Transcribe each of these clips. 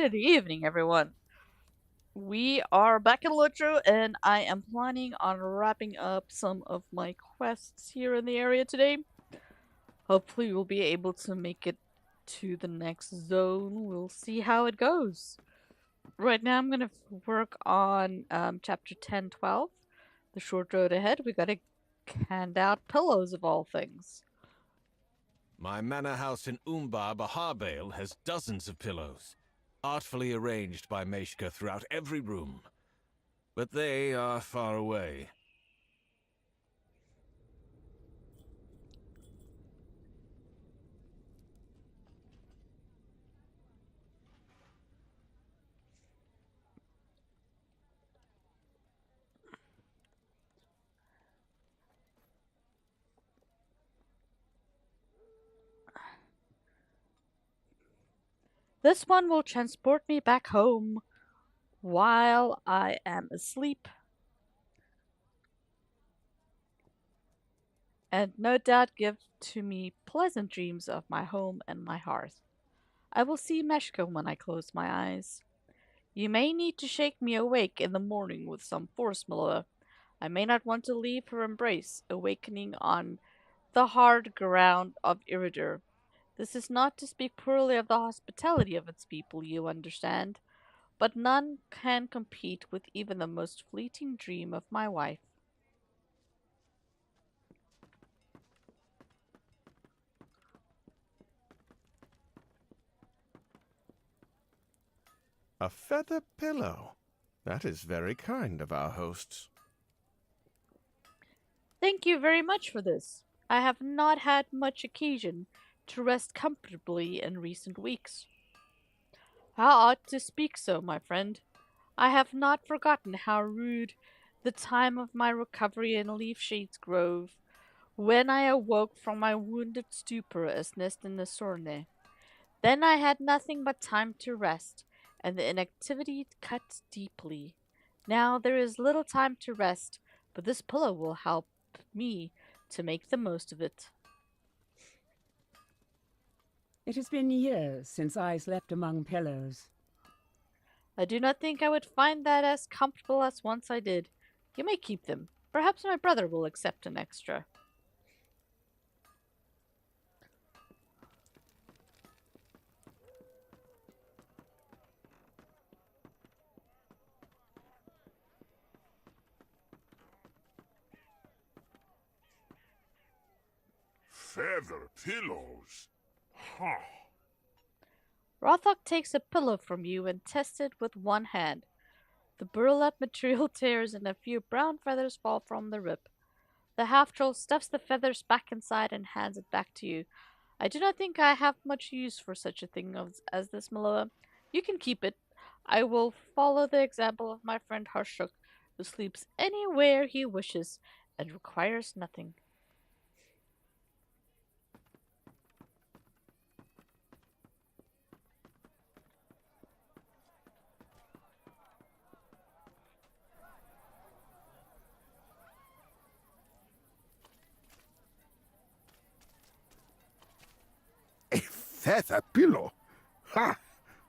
Good evening, everyone. We are back in LOTRO, and I am planning on wrapping up some of my quests here in the area today. Hopefully, we'll be able to make it to the next zone. We'll see how it goes. Right now, I'm gonna work on chapter 10, 12. The short road ahead. We gotta hand out pillows of all things. My manor house in Baharbale has dozens of pillows, artfully arranged by Meshka throughout every room. But they are far away. This one will transport me back home while I am asleep. And no doubt give to me pleasant dreams of my home and my hearth. I will see Meshka when I close my eyes. You may need to shake me awake in the morning with some force, Miloa. I may not want to leave her embrace, awakening on the hard ground of Iridir. This is not to speak poorly of the hospitality of its people, you understand, but none can compete with even the most fleeting dream of my wife. A feather pillow. That is very kind of our hosts. Thank you very much for this. I have not had much occasion to rest comfortably in recent weeks. How ought to speak so, my friend. I have not forgotten how rude the time of my recovery in Leafshade's Grove, when I awoke from my wounded stupor as nest in the Sorne. Then I had nothing but time to rest, and the inactivity cut deeply. Now there is little time to rest, but this pillow will help me to make the most of it. It has been years since I slept among pillows. I do not think I would find that as comfortable as once I did. You may keep them. Perhaps my brother will accept an extra. Feather pillows? Huh. Rothok takes a pillow from you and tests it with one hand. The burlap material tears and a few brown feathers fall from the rib. The half-troll stuffs the feathers back inside and hands it back to you. I do not think I have much use for such a thing as this, Miloa. You can keep it. I will follow the example of my friend Harshuk, who sleeps anywhere he wishes and requires nothing. A feather pillow? Ha!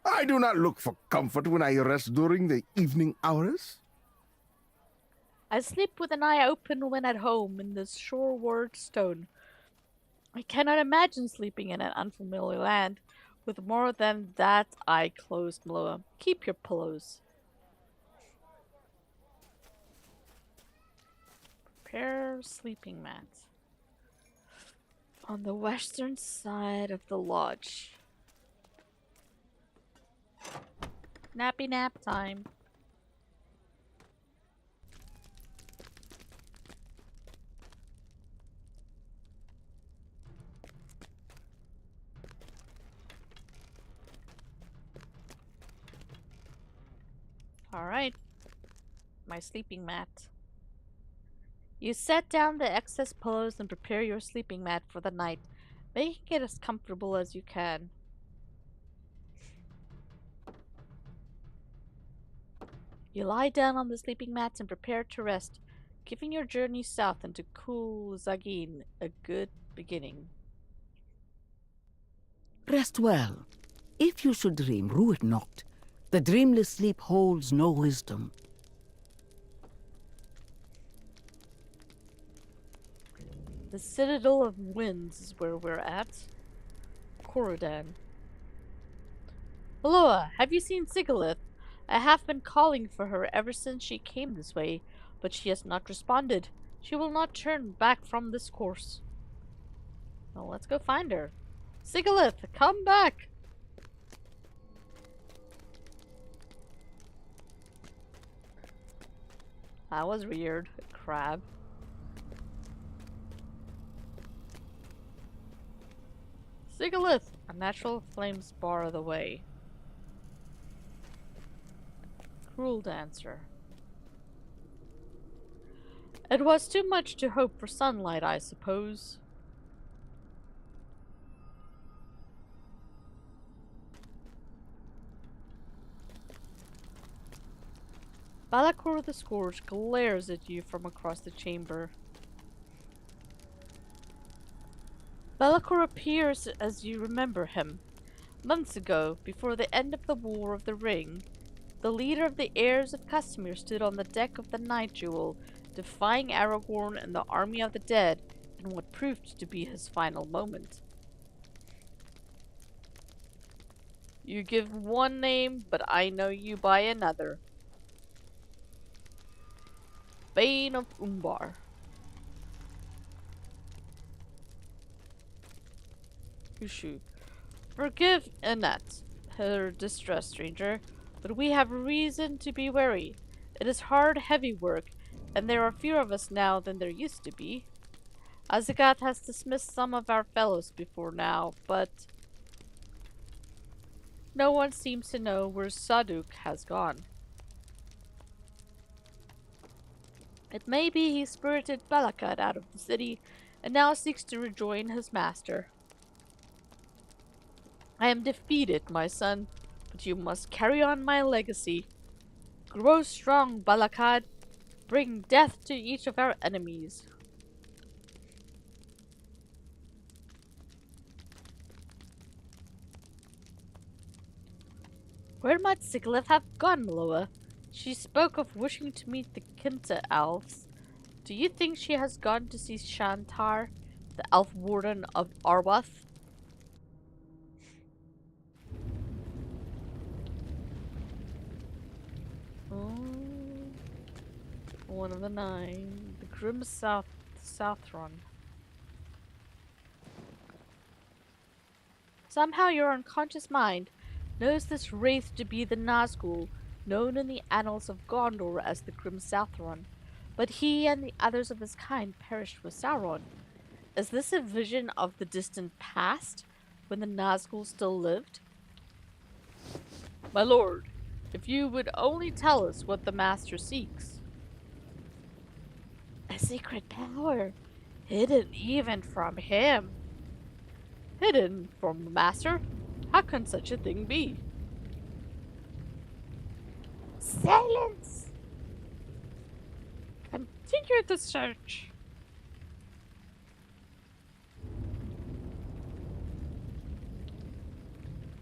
I do not look for comfort when I rest during the evening hours. I sleep with an eye open when at home in this shoreward stone. I cannot imagine sleeping in an unfamiliar land with more than that eye closed, Miloa. Keep your pillows. Prepare sleeping mat. On the western side of the lodge. Nappy nap time. Alright. My sleeping mat. You set down the excess pillows and prepare your sleeping mat for the night, making it as comfortable as you can. You lie down on the sleeping mats and prepare to rest, giving your journey south into cool Zagin a good beginning. Rest well. If you should dream, rue it not. The dreamless sleep holds no wisdom. The Citadel of Winds is where we're at. Corodan. Aloha, have you seen Sigilith? I have been calling for her ever since she came this way, but she has not responded. She will not turn back from this course. Well, let's go find her. Sigilith, come back! That was weird. Crab. Sigilith! A natural flames bar the way. Cruel dancer. It was too much to hope for sunlight, I suppose. Balakor the Scourge glares at you from across the chamber. Balakor appears as you remember him. Months ago, before the end of the War of the Ring, the leader of the heirs of Castamere stood on the deck of the Night Jewel, defying Aragorn and the army of the dead in what proved to be his final moment. You give one name, but I know you by another. Bane of Umbar. Ushu. Forgive Annette, her distress, stranger, but we have reason to be wary. It is hard, heavy work, and there are fewer of us now than there used to be. Azagat has dismissed some of our fellows before now, but no one seems to know where Saduk has gone. It may be he spirited Balakad out of the city, and now seeks to rejoin his master. I am defeated, my son, but you must carry on my legacy. Grow strong, Balakad. Bring death to each of our enemies. Where might Sigilith have gone, Miloa? She spoke of wishing to meet the Kinta elves. Do you think she has gone to see Shantar, the elf warden of Arwath? Oh, one of the 9. The Grim Southron. Somehow your unconscious mind knows this wraith to be the Nazgul, known in the annals of Gondor as the Grim Southron, but he and the others of his kind perished with Sauron. Is this a vision of the distant past, when the Nazgul still lived? My lord, if you would only tell us what the Master seeks. A secret power, hidden even from him. Hidden from the Master? How can such a thing be? Silence! Continue the search.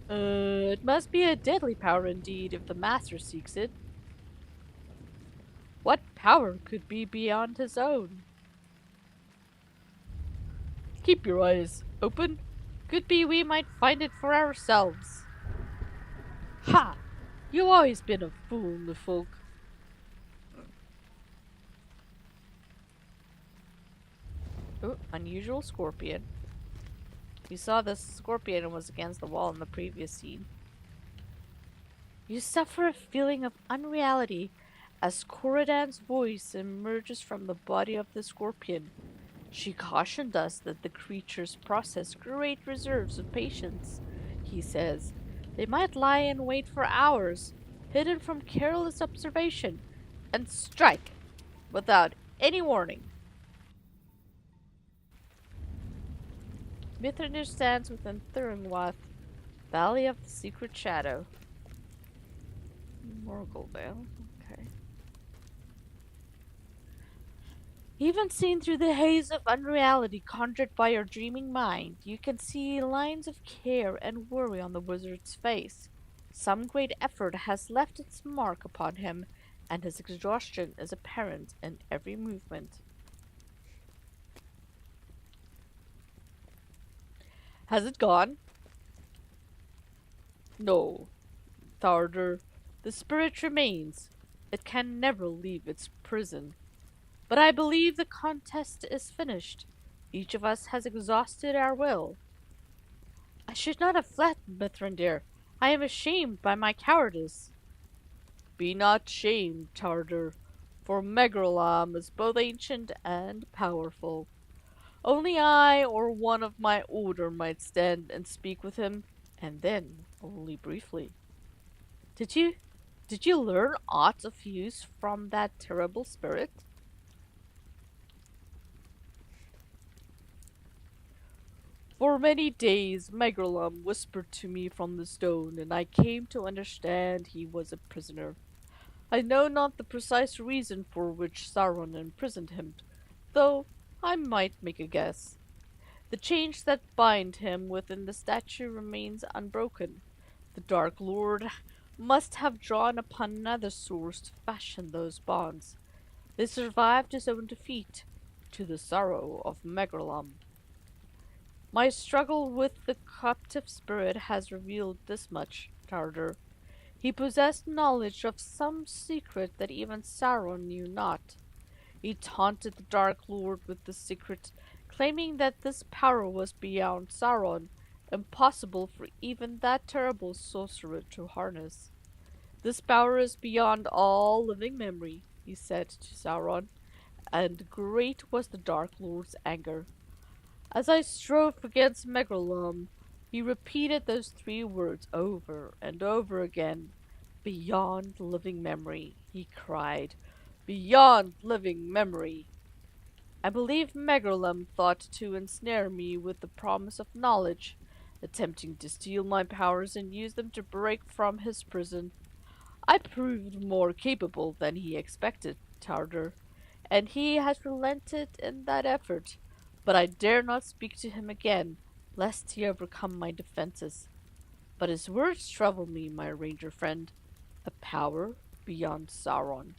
It must be a deadly power indeed if the Master seeks it. What power could be beyond his own? Keep your eyes open. Could be we might find it for ourselves. Ha! You've always been a fool, the folk. Oh, unusual scorpion. We saw this scorpion and was against the wall in the previous scene. You suffer a feeling of unreality as Corodan's voice emerges from the body of the scorpion. She cautioned us that the creatures possess great reserves of patience, he says. They might lie in wait for hours, hidden from careless observation, and strike without any warning. Mithrandir stands within Thuringwath, Valley of the Secret Shadow. Morgulvale, okay. Even seen through the haze of unreality conjured by your dreaming mind, you can see lines of care and worry on the wizard's face. Some great effort has left its mark upon him, and his exhaustion is apparent in every movement. Has it gone? No, Tharder. The spirit remains. It can never leave its prison. But I believe the contest is finished. Each of us has exhausted our will. I should not have fled, Mithrandir. I am ashamed by my cowardice. Be not shamed, Tarder, for Megrolam is both ancient and powerful. Only I or one of my order might stand and speak with him, and then only briefly. Did you learn aught of use from that terrible spirit? For many days Megrolam whispered to me from the stone, and I came to understand he was a prisoner. I know not the precise reason for which Sauron imprisoned him, though I might make a guess. The chains that bind him within the statue remains unbroken. The Dark Lord must have drawn upon another source to fashion those bonds. They survived his own defeat, to the sorrow of Megrolam. My struggle with the captive spirit has revealed this much, Tarder. He possessed knowledge of some secret that even Sauron knew not. He taunted the Dark Lord with the secret, claiming that this power was beyond Sauron, impossible for even that terrible sorcerer to harness. This power is beyond all living memory, he said to Sauron, and great was the Dark Lord's anger. As I strove against Megalom, he repeated those three words over and over again. Beyond living memory, he cried. Beyond living memory. I believe Megalom thought to ensnare me with the promise of knowledge, attempting to steal my powers and use them to break from his prison. I proved more capable than he expected, Tarder, and he has relented in that effort. But I dare not speak to him again, lest he overcome my defenses. But his words trouble me, my ranger friend. A power beyond Sauron.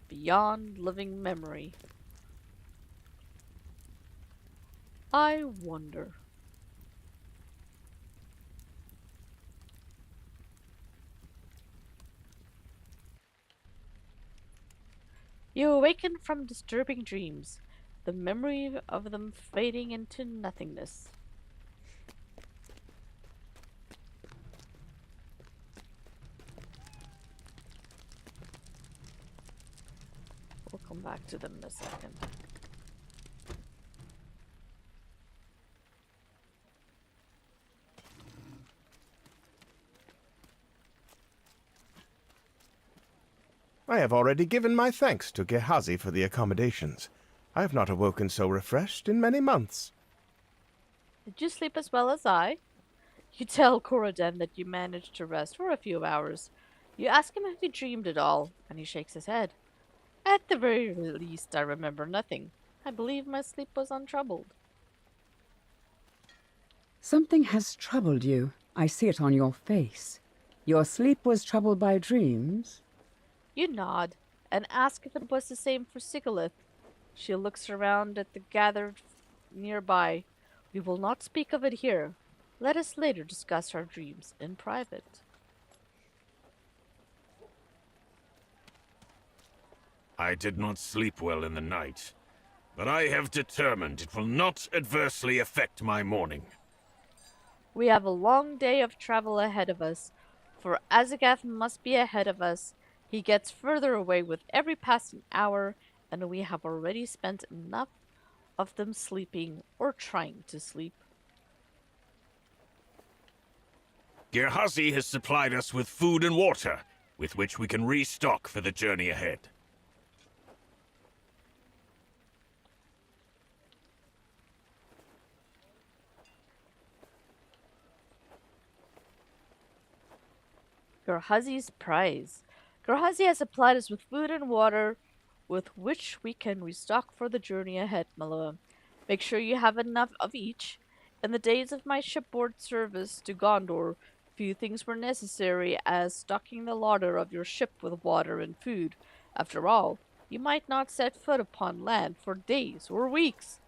Beyond living memory. I wonder. You awaken from disturbing dreams, the memory of them fading into nothingness. We'll come back to them in a second. I have already given my thanks to Girhazi for the accommodations. I have not awoken so refreshed in many months. Did you sleep as well as I? You tell Corodan that you managed to rest for a few hours. You ask him if he dreamed at all, and he shakes his head. At the very least, I remember nothing. I believe my sleep was untroubled. Something has troubled you. I see it on your face. Your sleep was troubled by dreams? You nod, and ask if it was the same for Sigilith. She looks around at the gathered nearby. We will not speak of it here. Let us later discuss our dreams in private. I did not sleep well in the night, but I have determined it will not adversely affect my morning. We have a long day of travel ahead of us, for Azagath must be ahead of us. He gets further away with every passing hour, and we have already spent enough of them sleeping or trying to sleep. Girhazi has supplied us with food and water, with which we can restock for the journey ahead. Girhazi's prize. Girhazi has supplied us with food and water, with which we can restock for the journey ahead, Maloa. Make sure you have enough of each, In the days of my shipboard service to Gondor, few things were necessary as stocking the larder of your ship with water and food. After all, you might not set foot upon land for days or weeks.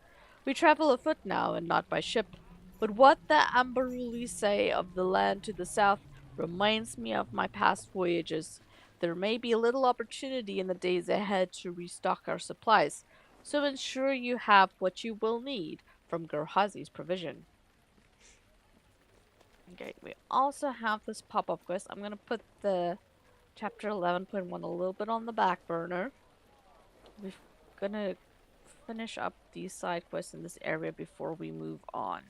We travel afoot now and not by ship. But what the Amberuli say of the land to the south reminds me of my past voyages. There may be little opportunity in the days ahead to restock our supplies, so ensure you have what you will need from Girhazi's provision. Okay, we also have this pop-up quest. I'm gonna put the chapter 11.1 a little bit on the back burner. We're gonna finish up these side quests in this area before we move on.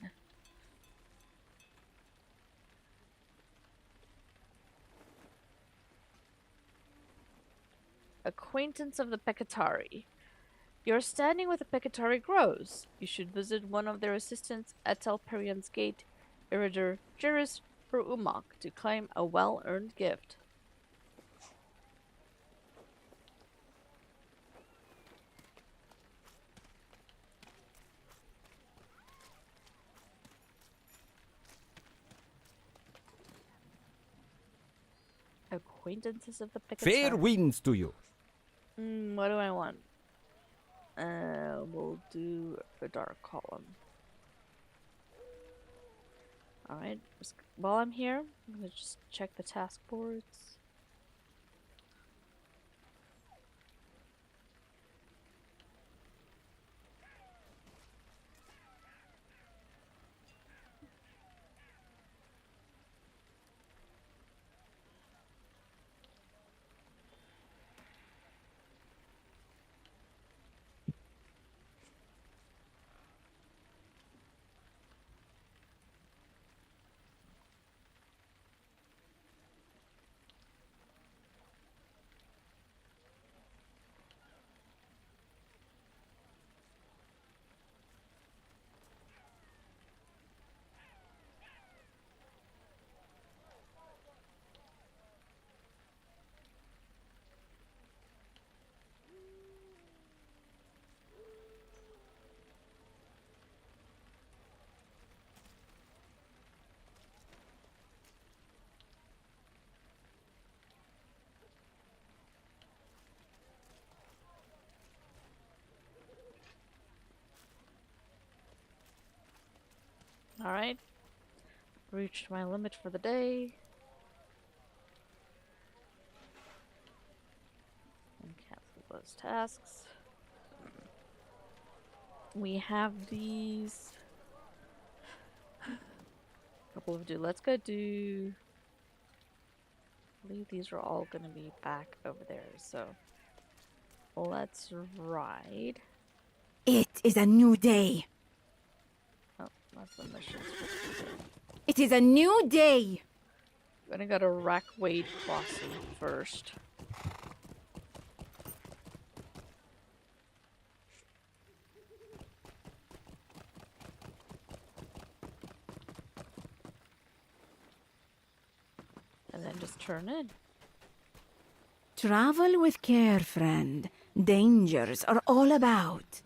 Acquaintance of the phetekari. Your standing with the phetekari grows. You should visit one of their assistants at Telperian's Gate, Iridir, Jiris, or Umok to claim a well-earned gift. Acquaintances of the phetekari. Fair winds to you. What do I want? We'll do a dark column. Alright, while I'm here, I'm gonna just check the task boards. Alright. Reached my limit for the day. And cancel those tasks. We have these. Couple of do. Let's go do. I believe these are all gonna be back over there, so let's ride. It is a new day. Oh, that's the mission. It is a new day. I'm gonna go to Rackwade Crossing first. And then just turn in. Travel with care, friend. Dangers are all about.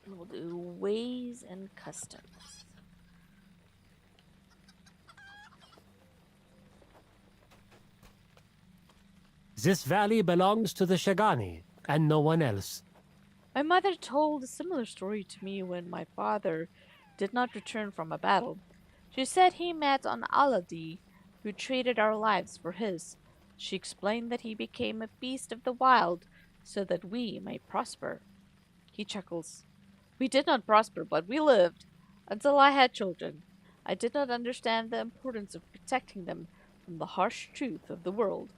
We'll do ways and customs. This valley belongs to the Shagani, and no one else. My mother told a similar story to me when my father did not return from a battle. She said he met an Aladi who traded our lives for his. She explained that he became a beast of the wild so that we might prosper. He chuckles. We did not prosper, but we lived. Until I had children. I did not understand the importance of protecting them from the harsh truth of the world.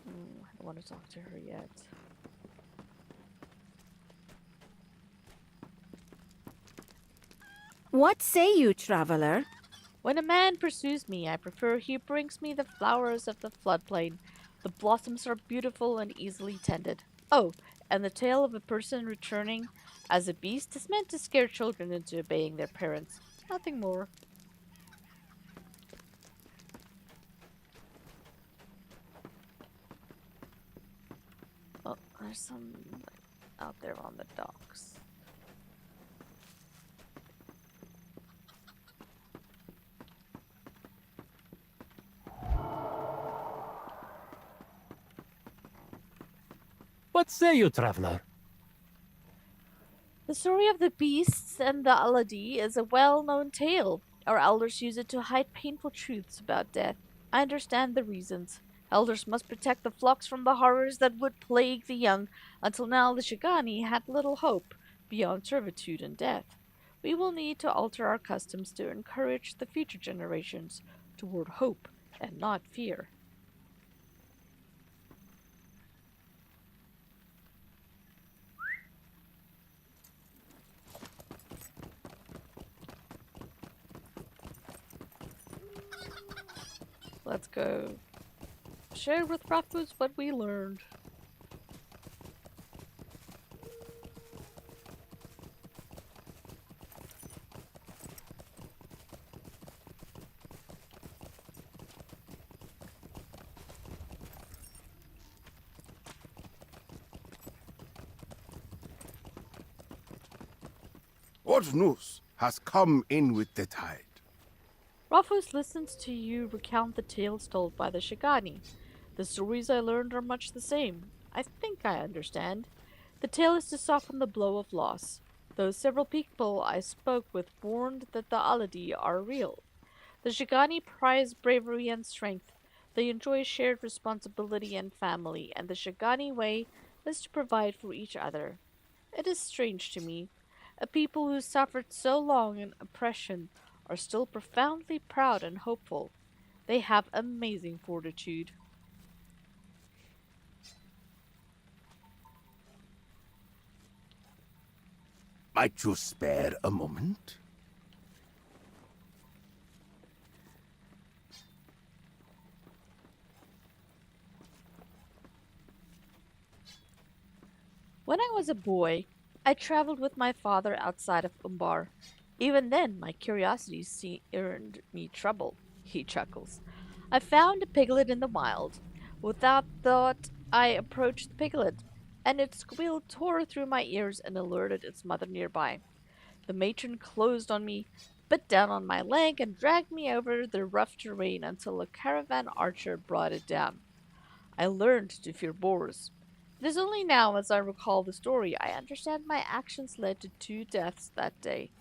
I don't want to talk to her yet. What say you, traveler? When a man pursues me, I prefer he brings me the flowers of the floodplain. The blossoms are beautiful and easily tended. Oh, and the tale of a person returning as a beast is meant to scare children into obeying their parents. Nothing more. There's some like, out there on the docks. What say you, traveler? The story of the beasts and the Aladi is a well-known tale. Our elders use it to hide painful truths about death. I understand the reasons. Elders must protect the flocks from the horrors that would plague the young. Until now, the Shigani had little hope beyond servitude and death. We will need to alter our customs to encourage the future generations toward hope and not fear. Let's go share with raphuz what we learned. What news has come in with the tide? Raphuz listens to you recount the tales told by the Shigani. The stories I learned are much the same. I think I understand. The tale is to soften the blow of loss, though several people I spoke with warned that the Aladi are real. The Shigani prize bravery and strength. They enjoy shared responsibility and family, and the Shigani way is to provide for each other. It is strange to me. A people who suffered so long in oppression are still profoundly proud and hopeful. They have amazing fortitude. Might you spare a moment? When I was a boy, I traveled with my father outside of Umbar. Even then, my curiosity earned me trouble. He chuckles. I found a piglet in the wild. Without thought, I approached the piglet, and its squeal tore through my ears and alerted its mother nearby. The matron closed on me, bit down on my leg, and dragged me over the rough terrain until a caravan archer brought it down. I learned to fear boars. It is only now, as I recall the story, I understand my actions led to 2 deaths that day.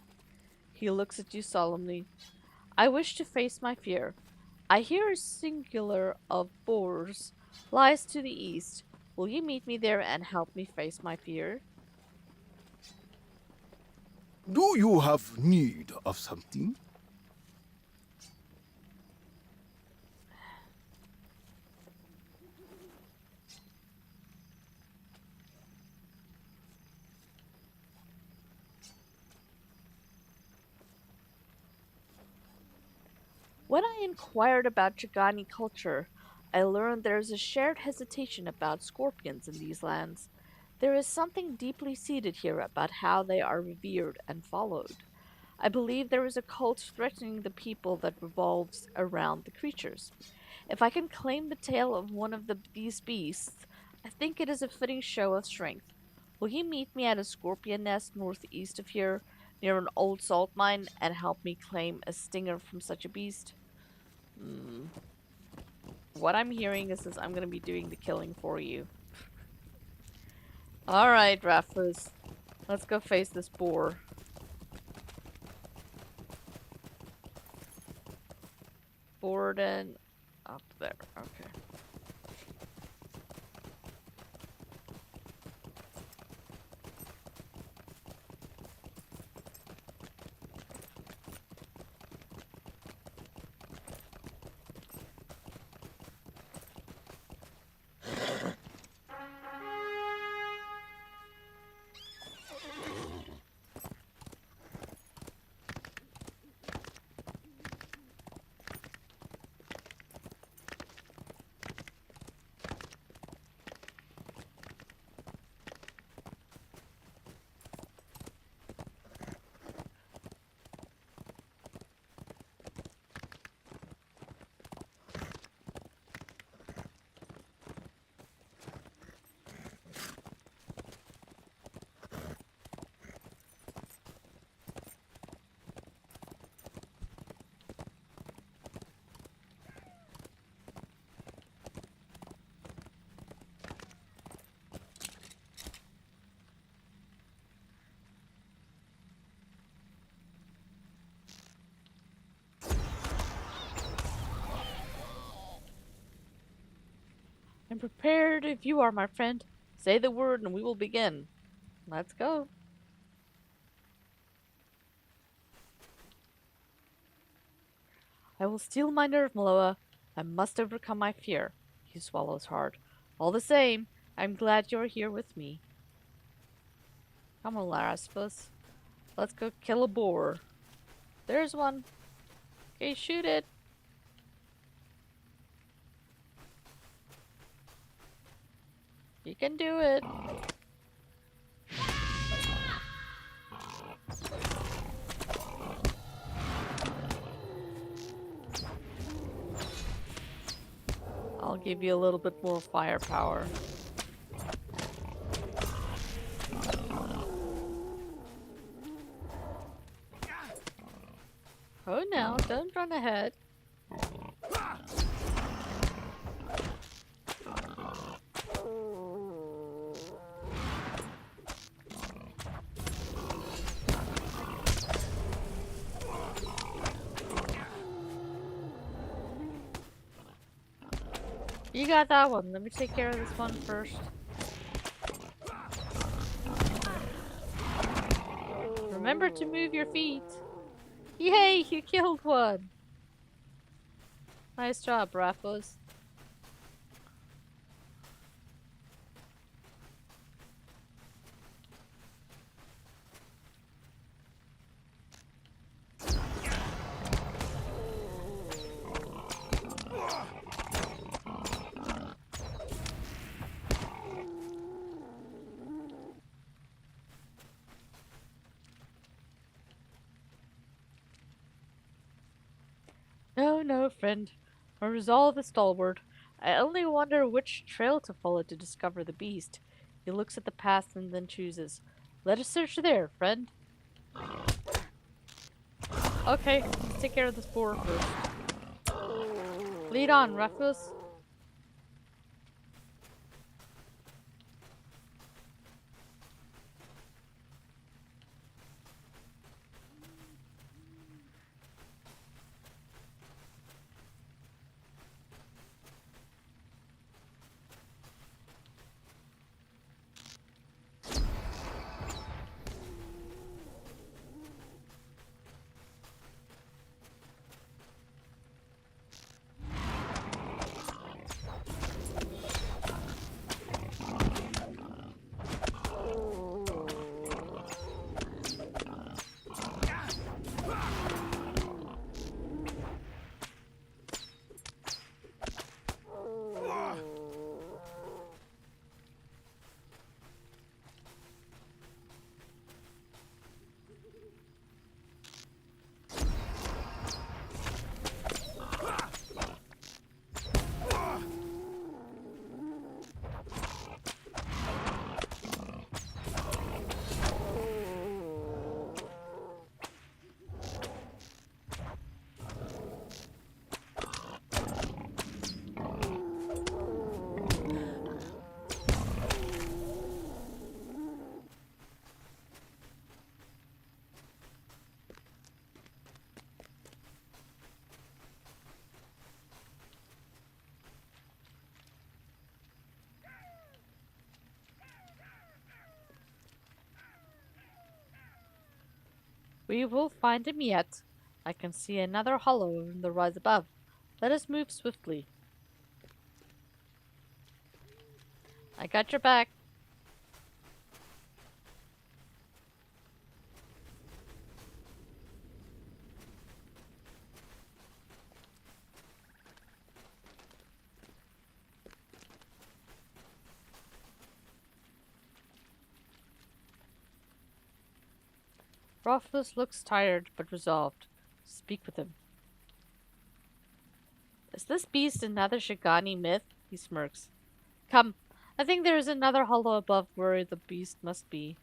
He looks at you solemnly. I wish to face my fear. I hear a singular of boars lies to the east. Will you meet me there and help me face my fear? Do you have need of something? When I inquired about Chagani culture, I learned there is a shared hesitation about scorpions in these lands. There is something deeply seated here about how they are revered and followed. I believe there is a cult threatening the people that revolves around the creatures. If I can claim the tail of one of these beasts, I think it is a fitting show of strength. Will you meet me at a scorpion nest northeast of here, near an old salt mine, and help me claim a stinger from such a beast? Hmm. What I'm hearing is I'm going to be doing the killing for you. Alright, raphuz. Let's go face this boar. Borden up there. Okay. prepared if you are, my friend. Say the word and we will begin. Let's go. I will steel my nerve, Meloa. I must overcome my fear. He swallows hard. All the same, I'm glad you're here with me. Come on, Raphuz. Let's go kill a boar. There's one. Okay, shoot it. You can do it. I'll give you a little bit more firepower. Oh no, don't run ahead. You got that one. Let me take care of this one first. Remember to move your feet. Yay, you killed one. Nice job, Raphuz. No, no, friend. My resolve is stalwart. I only wonder which trail to follow to discover the beast. He looks at the path and then chooses. Let us search there, friend. Okay, let's take care of this boar first. Lead on, Raphuz. We will find him yet. I can see another hollow in the rise above. Let us move swiftly. I got your back. Raphuz looks tired but resolved. Speak with him. Is this beast another Shigani myth? He smirks. Come, I think there is another hollow above where the beast must be.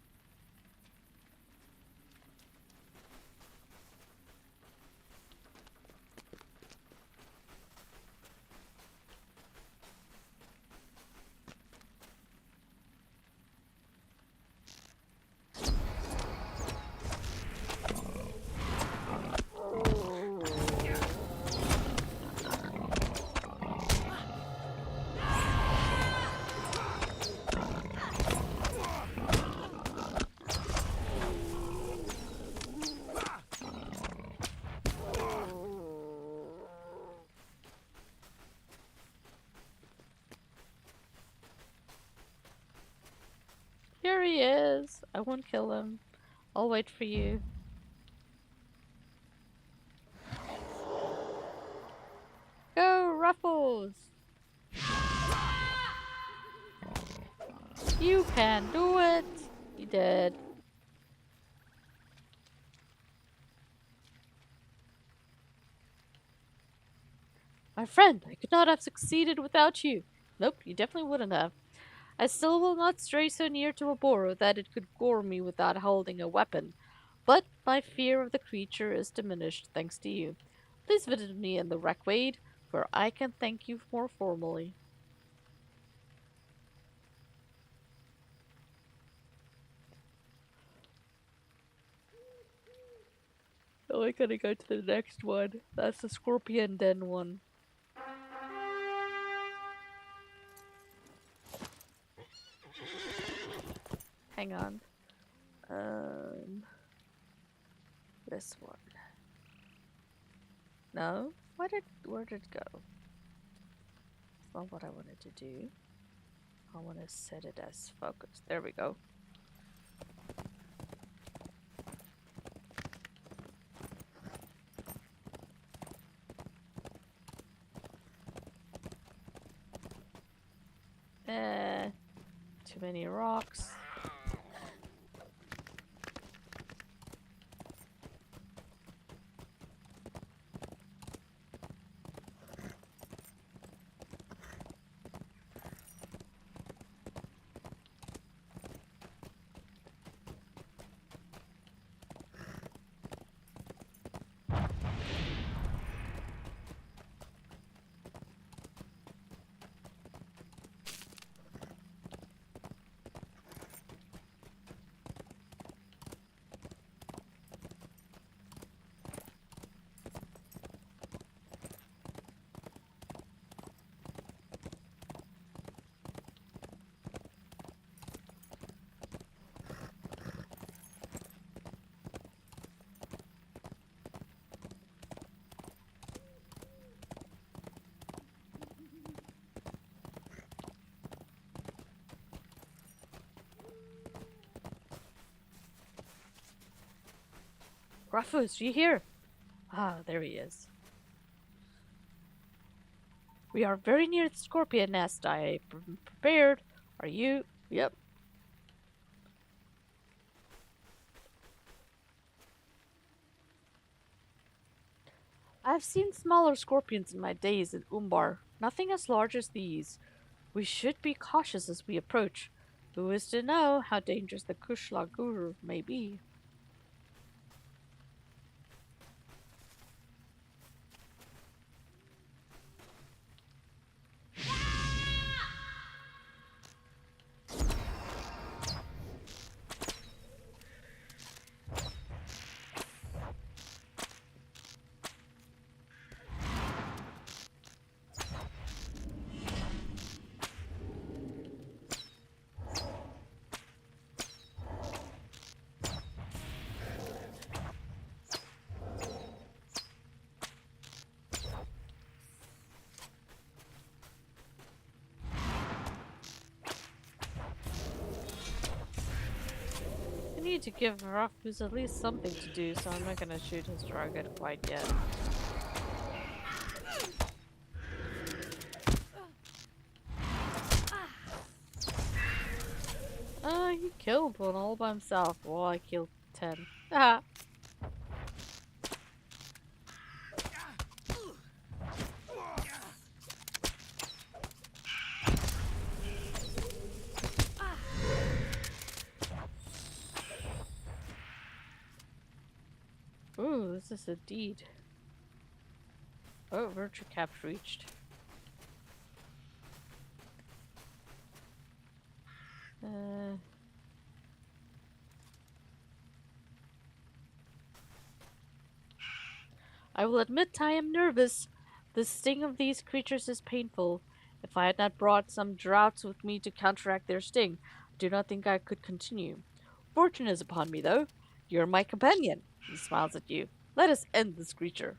There he is. I won't kill him. I'll wait for you. Go, Raphuz! You can do it! He did. My friend, I could not have succeeded without you. Nope, you definitely wouldn't have. I still will not stray so near to a burrow that it could gore me without holding a weapon, but my fear of the creature is diminished thanks to you. Please visit me in the Wreckwade, where I can thank you more formally. Oh, I gotta go to the next one. That's the Scorpion Den one. Hang on. This one. No? Where did it go? It's not what I wanted to do. I want to set it as focus. There we go. Too many rocks. Raphuz, you here? Ah, there he is. We are very near the scorpion nest. I am prepared. Are you? Yep. I've seen smaller scorpions in my days in Umbar. Nothing as large as these. We should be cautious as we approach. Who is to know how dangerous the Kushlagur may be? I need to give Raphuz at least something to do, so I'm not gonna shoot his dragon quite yet. He killed one all by himself. Well, I killed 10. Ah! Ooh, this is a deed. Oh, virtue cap reached. I will admit I am nervous. The sting of these creatures is painful. If I had not brought some draughts with me to counteract their sting, I do not think I could continue. Fortune is upon me, though. You're my companion. He smiles at you. Let us end this creature.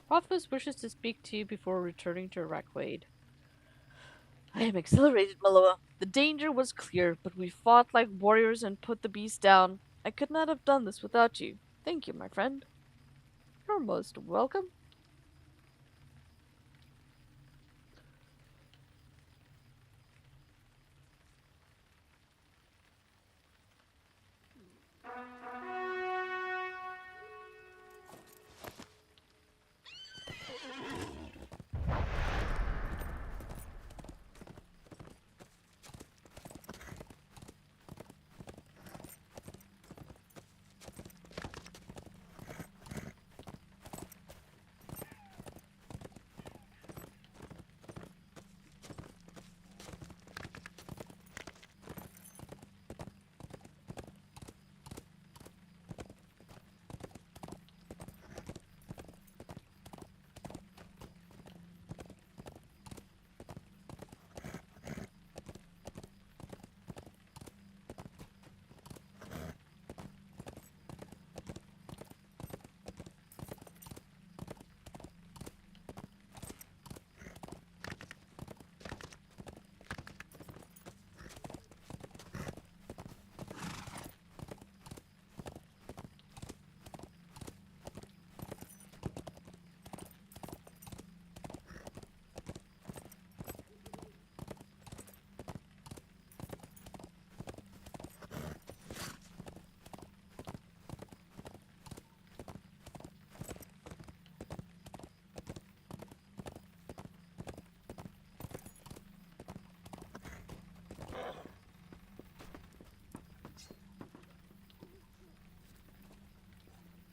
Raphuz wishes to speak to you before returning to Rakwaid. I am exhilarated, Maloa. The danger was clear, but we fought like warriors and put the beast down. I could not have done this without you. Thank you, my friend. You're most welcome.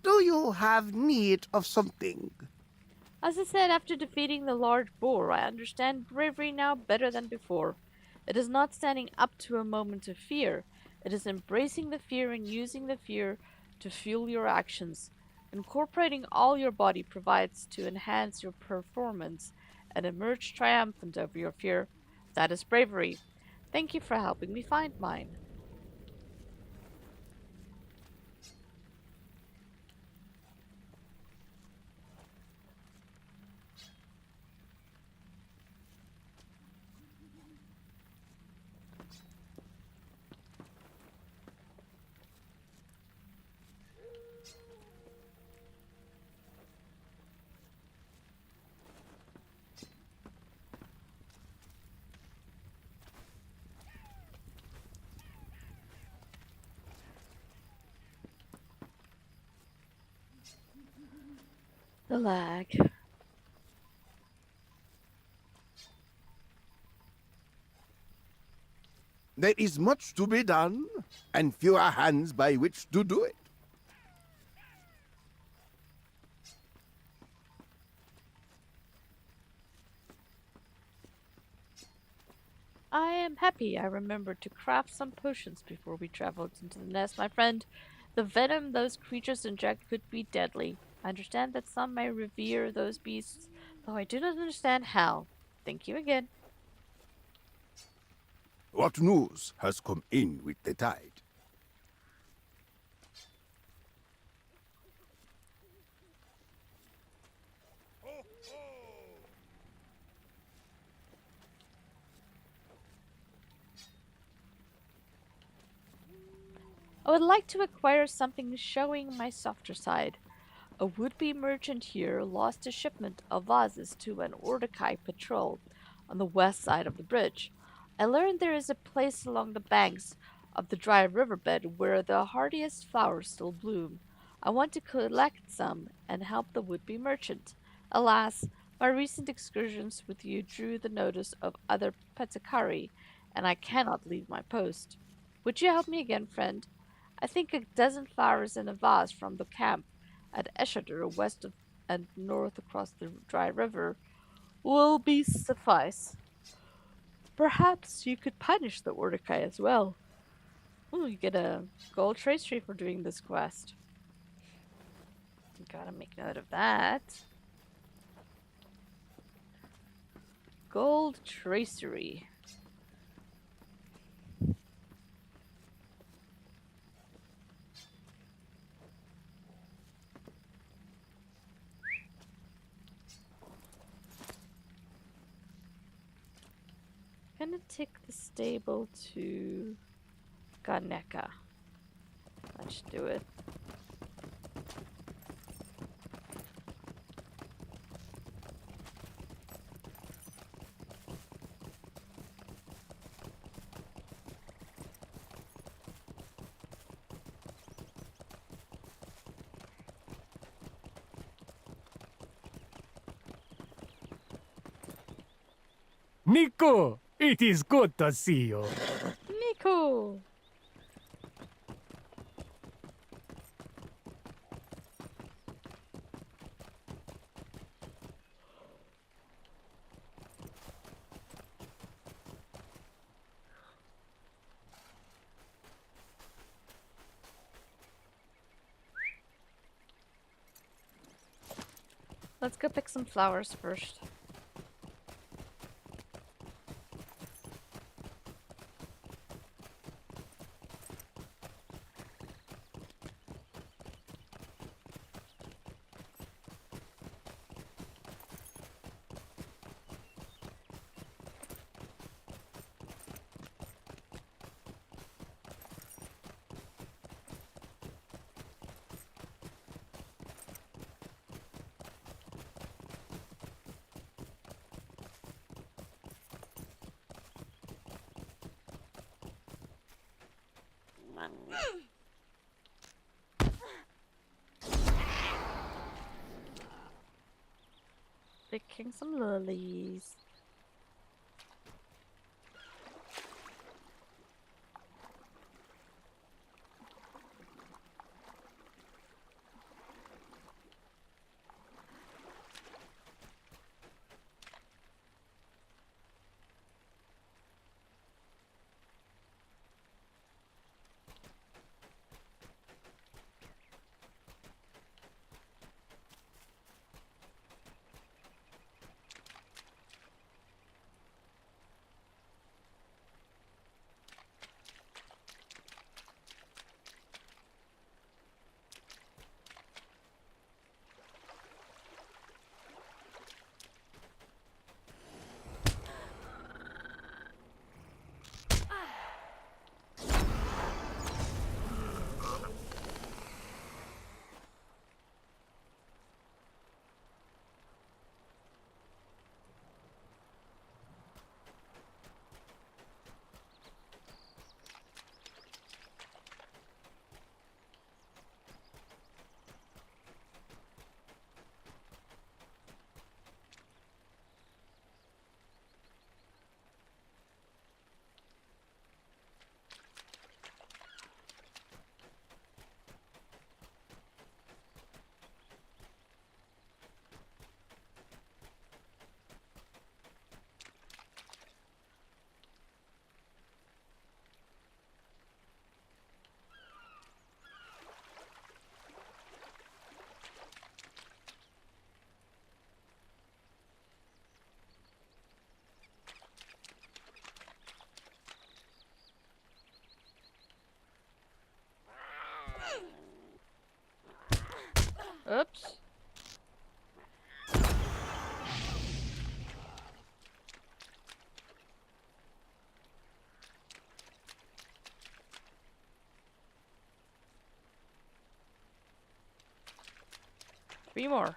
Do you have need of something? As I said, after defeating the large boar, I understand bravery now better than before. It is not standing up to a moment of fear. It is embracing the fear and using the fear to fuel your actions. Incorporating all your body provides to enhance your performance and emerge triumphant over your fear. That is bravery. Thank you for helping me find mine. The lag. There is much to be done, and fewer hands by which to do it. I am happy I remembered to craft some potions before we traveled into the nest, my friend. The venom those creatures inject could be deadly. I understand that some may revere those beasts, though I do not understand how. Thank you again. What news has come in with the tide? I would like to acquire something showing my softer side. A would-be merchant here lost a shipment of vases to an Ordekai patrol on the west side of the bridge. I learned there is a place along the banks of the dry riverbed where the hardiest flowers still bloom. I want to collect some and help the would-be merchant. Alas, my recent excursions with you drew the notice of other phetekari, and I cannot leave my post. Would you help me again, friend? I think a dozen flowers in a vase from the camp at Eschadur, west of and north across the dry river, will be suffice. Perhaps you could punish the Ordekai as well. Ooh, you get a gold tracery for doing this quest. Gotta make note of that. Gold tracery. gonna take the stable to Ganeka. Let's do it. Nico, it is good to see you. Nico! Let's go pick some flowers first. Picking some lilies. Oops. Three more.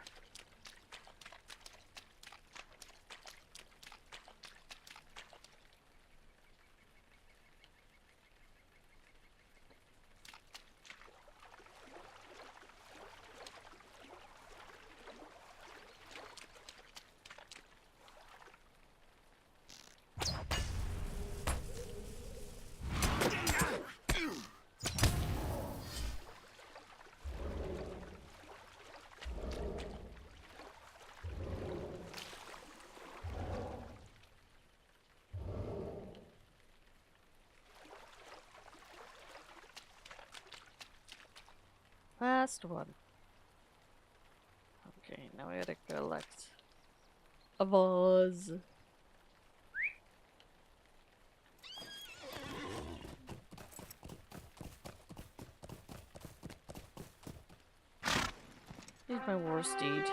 Last one. Okay, now we gotta collect a vase. Here's my war steed.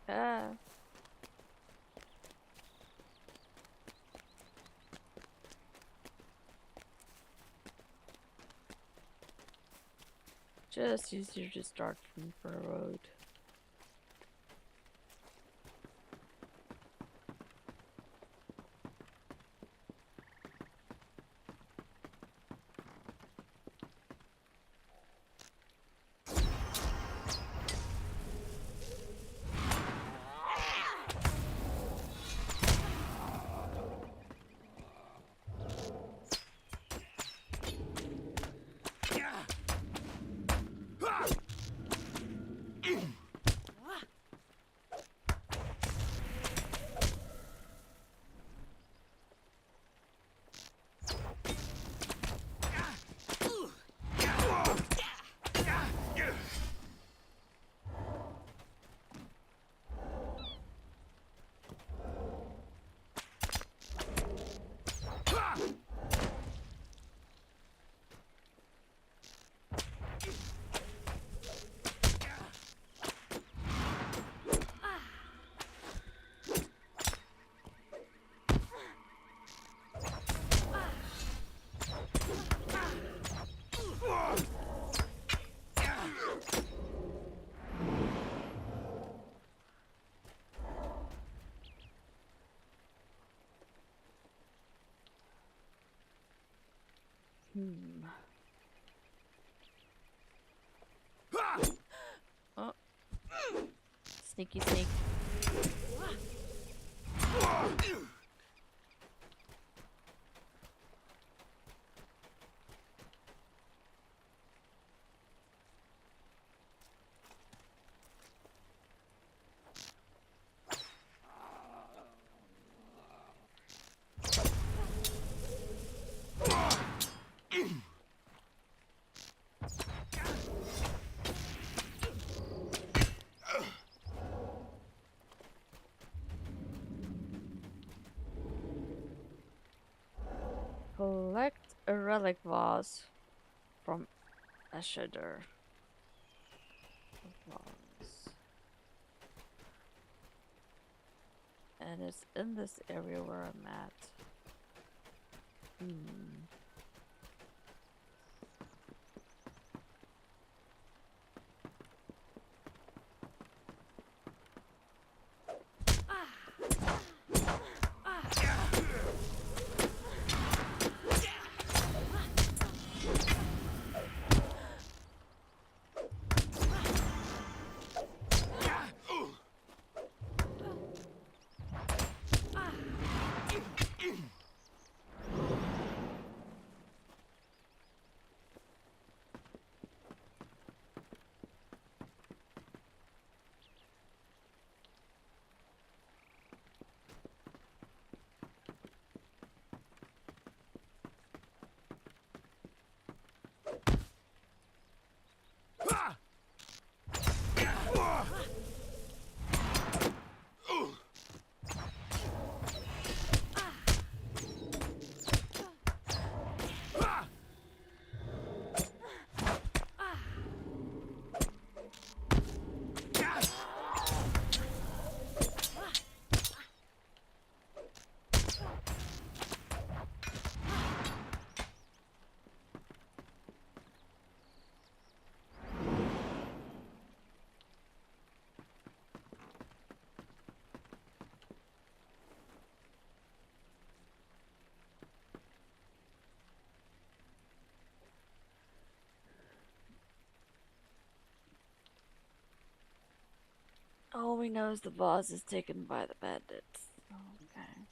Ah. Just easier to start from the road. Oh. Sneaky sneak. Collect a relic vase from Ashadar. Vase. And it's in this area where I'm at. All we know is the vase is taken by the bandits. Okay.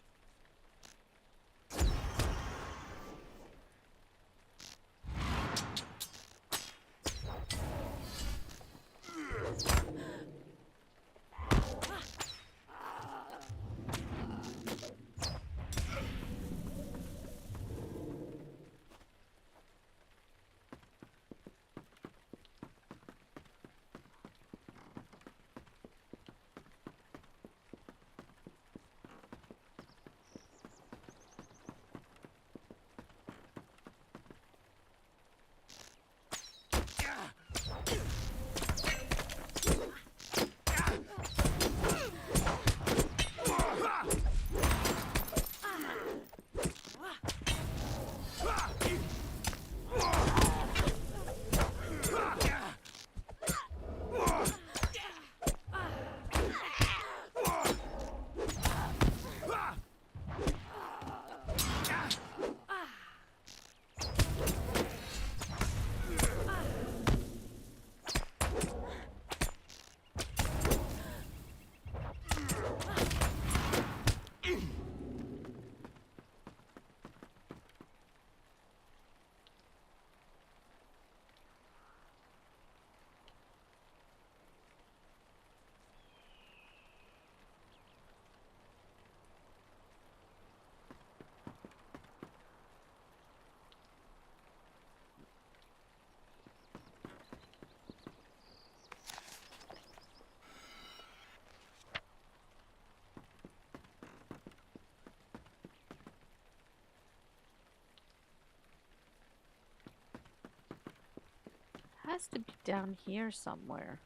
Has to be down here somewhere.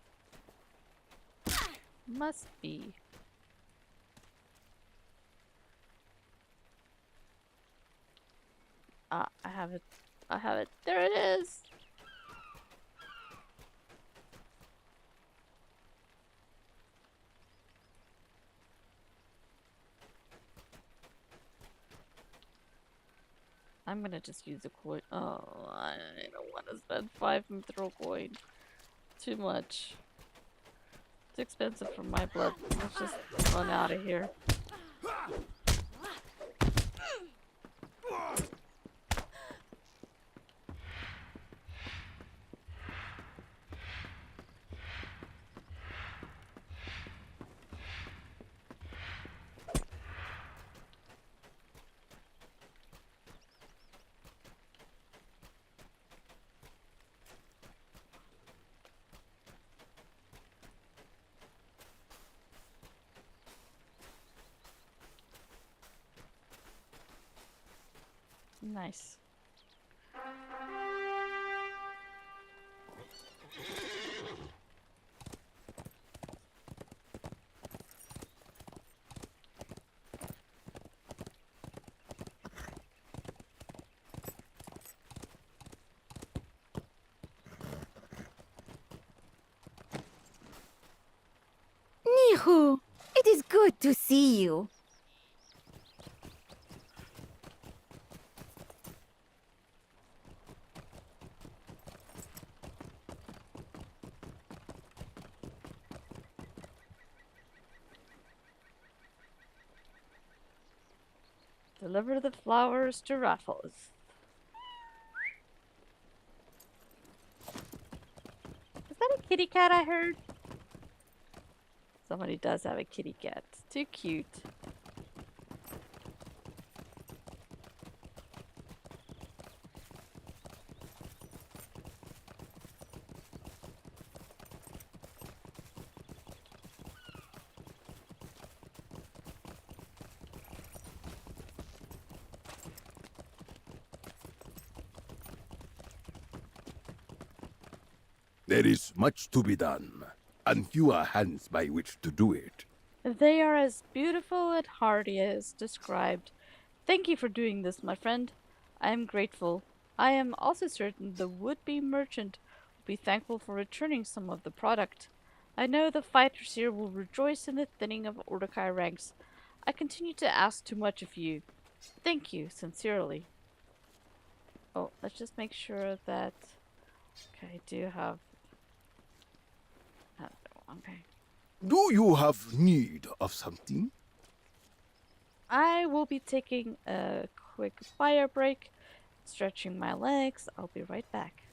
Must be. Ah, I have it. I have it. There it is! I'm gonna just use a coin. Oh, I don't want to spend 5 mithril coin. Too much. Too expensive for my blood. Let's just run out of here. Nice. Nihu, it is good to see you. Deliver the flowers to raphuz. Is that a kitty cat I heard? Somebody does have a kitty cat. Too cute. There is much to be done, and fewer hands by which to do it. They are as beautiful and hardy as described. Thank you for doing this, my friend. I am grateful. I am also certain the would-be merchant will be thankful for returning some of the product. I know the fighters here will rejoice in the thinning of Ordokai ranks. I continue to ask too much of you. Thank you, sincerely. Oh, let's just make sure that... Okay, I do have... Okay. Do you have need of something? I will be taking a quick fire break, stretching my legs. I'll be right back.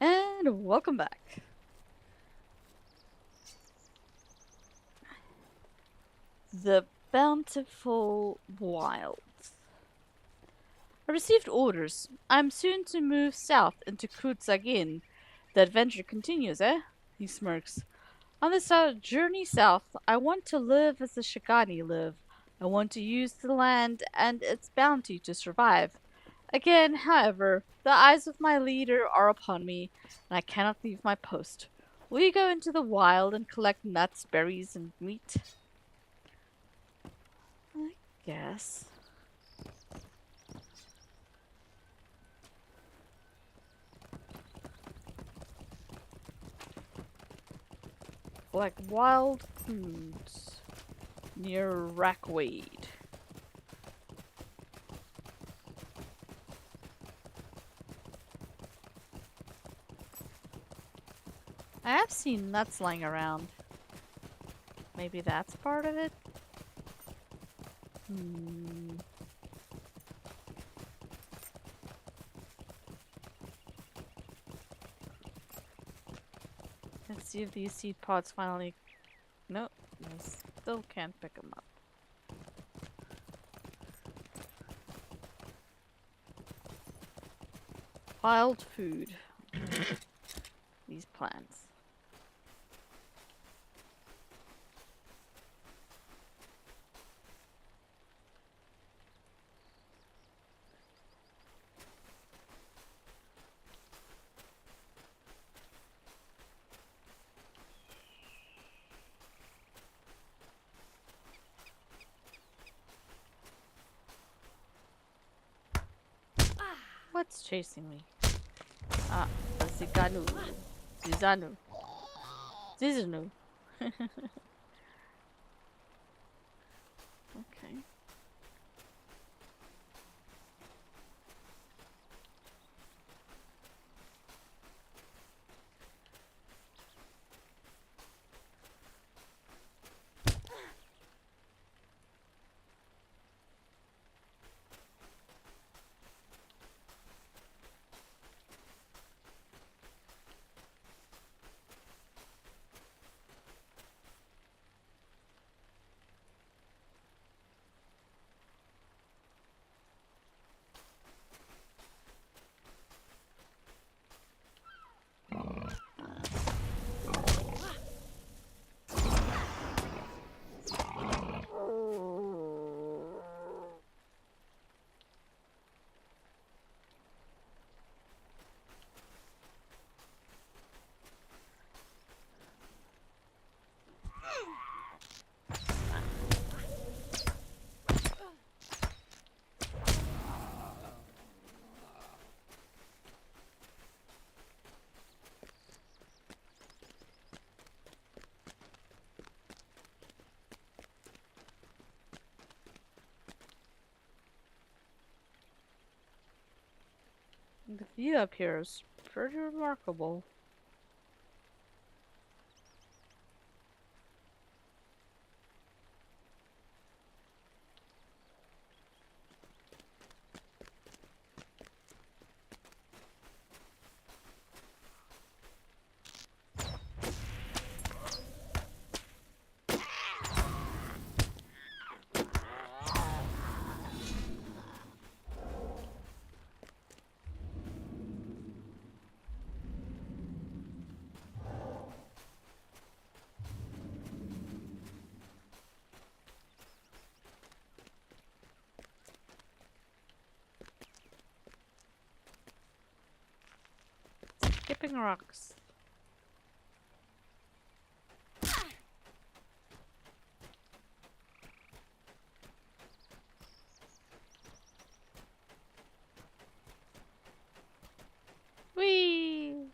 And welcome back. The Bountiful Wilds. I received orders. I'm soon to move south into Kutzagin. The adventure continues, eh? He smirks. On this journey south, I want to live as the Shigani live. I want to use the land and its bounty to survive. Again, however, the eyes of my leader are upon me, and I cannot leave my post. Will you go into the wild and collect nuts, berries, and meat? I guess. Collect wild foods near Rackwade. I have seen nuts lying around. Maybe that's part of it? Let's see if these seed pods finally... Nope, I still can't pick them up. Wild food. These plants. What's chasing me? Ah, Ziganu. Zizanu. Zizanu. Okay. The view up here is pretty remarkable. Skipping rocks. Whee!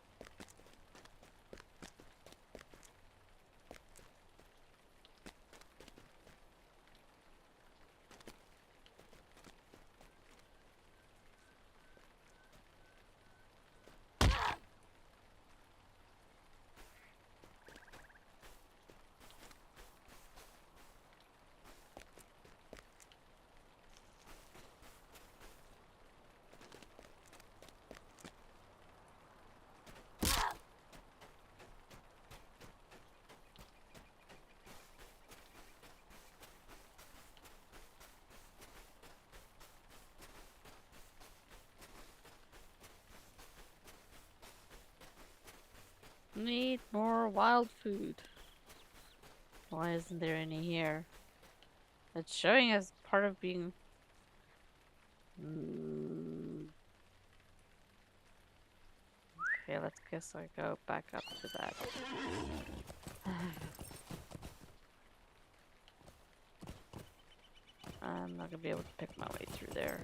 Need more wild food. Why isn't there any here? It's showing as part of being... Mm. Okay, let's guess I go back up to that. I'm not gonna be able to pick my way through there.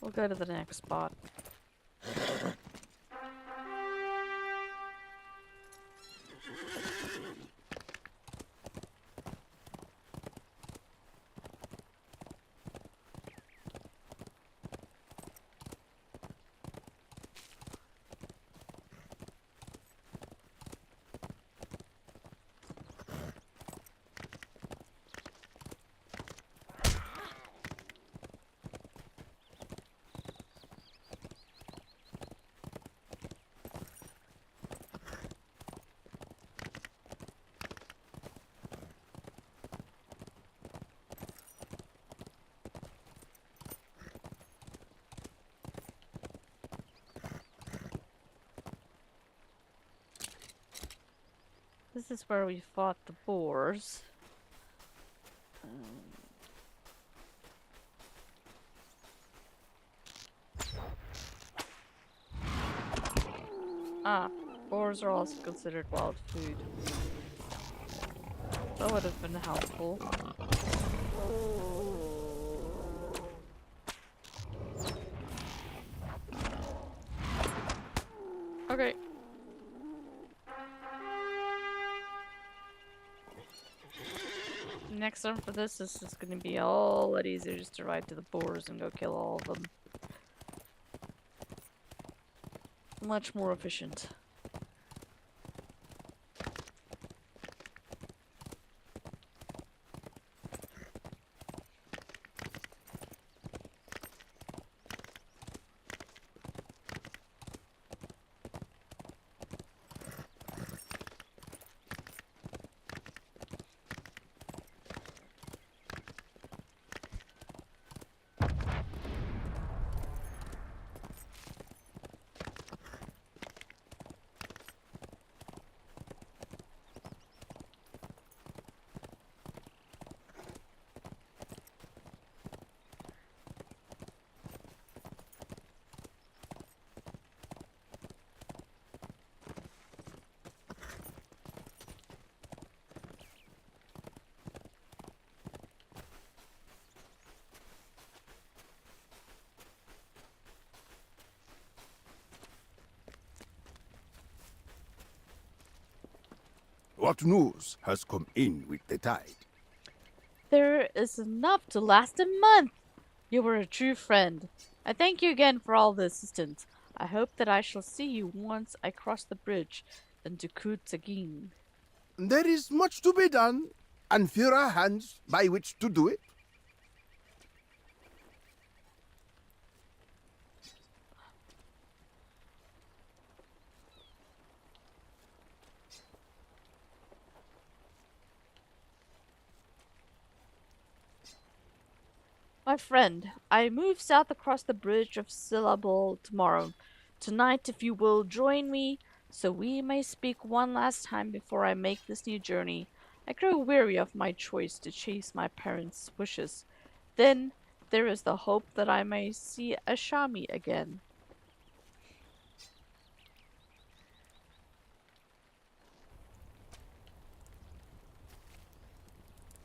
We'll go to the next spot. This is where we fought the boars. Boars are also considered wild food. That would have been helpful. Okay. Next time for this is just gonna be a whole lot easier just to ride to the boars and go kill all of them. Much more efficient. What news has come in with the tide? There is enough to last a month! You were a true friend. I thank you again for all the assistance. I hope that I shall see you once I cross the bridge into Kutagin. There is much to be done, and fewer hands by which to do it. My friend, I move south across the bridge of Syllable tomorrow. Tonight, if you will join me, so we may speak one last time before I make this new journey. I grow weary of my choice to chase my parents' wishes. Then there is the hope that I may see Ashami again.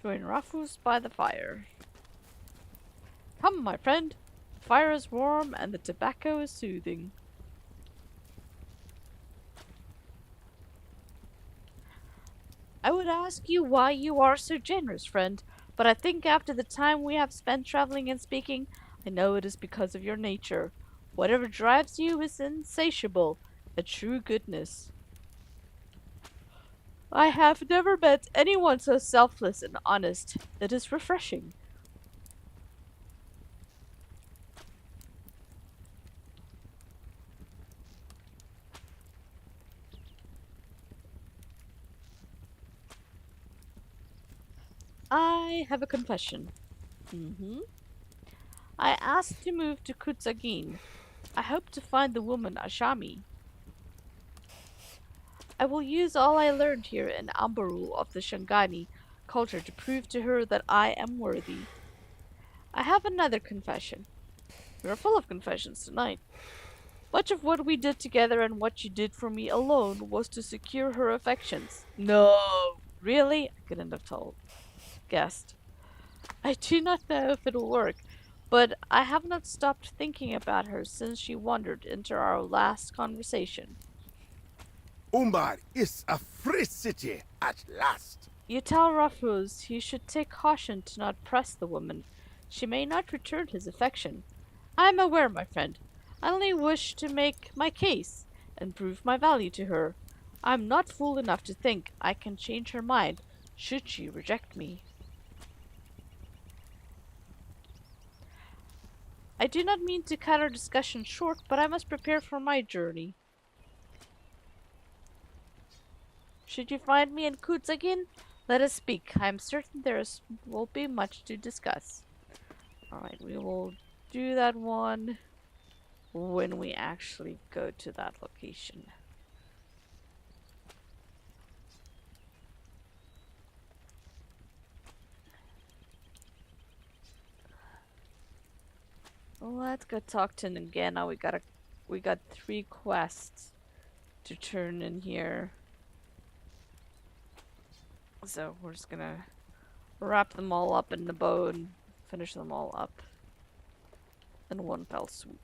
Join raphuz by the fire. Come, my friend. The fire is warm and the tobacco is soothing. I would ask you why you are so generous, friend, but I think after the time we have spent traveling and speaking, I know it is because of your nature. Whatever drives you is insatiable, a true goodness. I have never met anyone so selfless and honest. It is refreshing. I have a confession. I asked to move to Kutzagin. I hope to find the woman Ashami. I will use all I learned here in Ambarul of the Shangani culture to prove to her that I am worthy. I have another confession. We are full of confessions tonight. Much of what we did together and what you did for me alone was to secure her affections. No! Really? I couldn't have guessed. I do not know if it'll work, but I have not stopped thinking about her since she wandered into our last conversation. Umbar is a free city at last. You tell raphuz he should take caution to not press the woman. She may not return his affection. I am aware, my friend. I only wish to make my case and prove my value to her. I am not fool enough to think I can change her mind should she reject me. I do not mean to cut our discussion short, but I must prepare for my journey. Should you find me in Kutzagin, let us speak. I am certain will be much to discuss. Alright, we will do that one when we actually go to that location. Let's go talk to Ningena. We got 3 quests to turn in here. So we're just gonna wrap them all up in the bow and finish them all up in one fell swoop.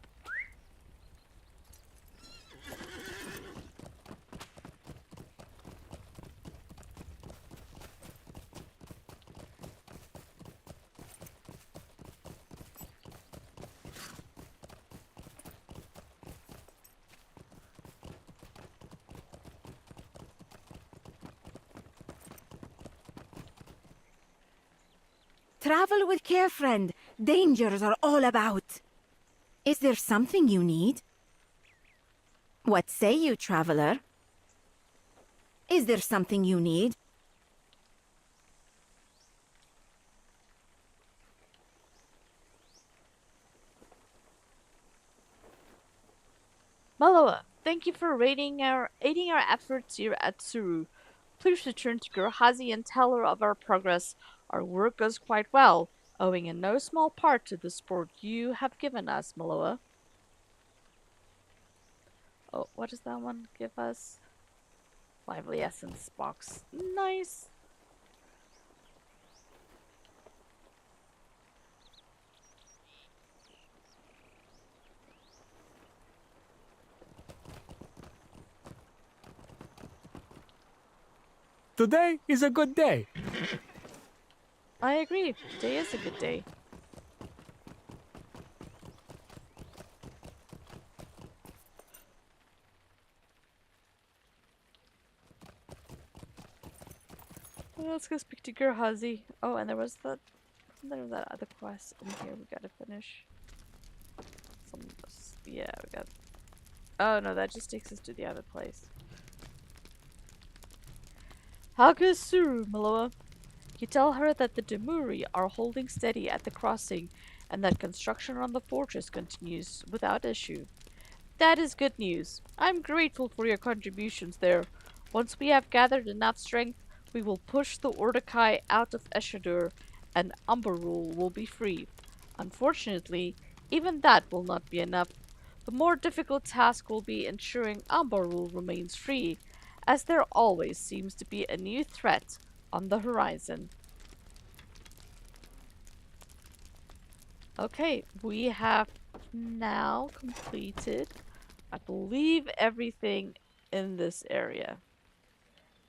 Travel with care, friend. Dangers are all about. Is there something you need? What say you, traveler? Is there something you need? Maloa, thank you for aiding our efforts here at Suru. Please return to Girhazi and tell her of our progress. Our work goes quite well, owing in no small part to the support you have given us, Maloa. Oh, what does that one give us? Lively Essence box. Nice. Today is a good day. I agree. Today is a good day. Well, let's go speak to Girhazi. Oh, and there was that other quest in here we gotta finish. Yeah, we got. Oh no, that just takes us to the other place. How goes Suru, Maloa? You tell her that the Demuri are holding steady at the crossing and that construction on the fortress continues without issue. That is good news. I'm grateful for your contributions there. Once we have gathered enough strength, we will push the Ordokai out of Eshadur and Umbarul will be free. Unfortunately, even that will not be enough. The more difficult task will be ensuring Umbarul remains free, as there always seems to be a new threat on the horizon. Okay, we have now completed, I believe, everything in this area,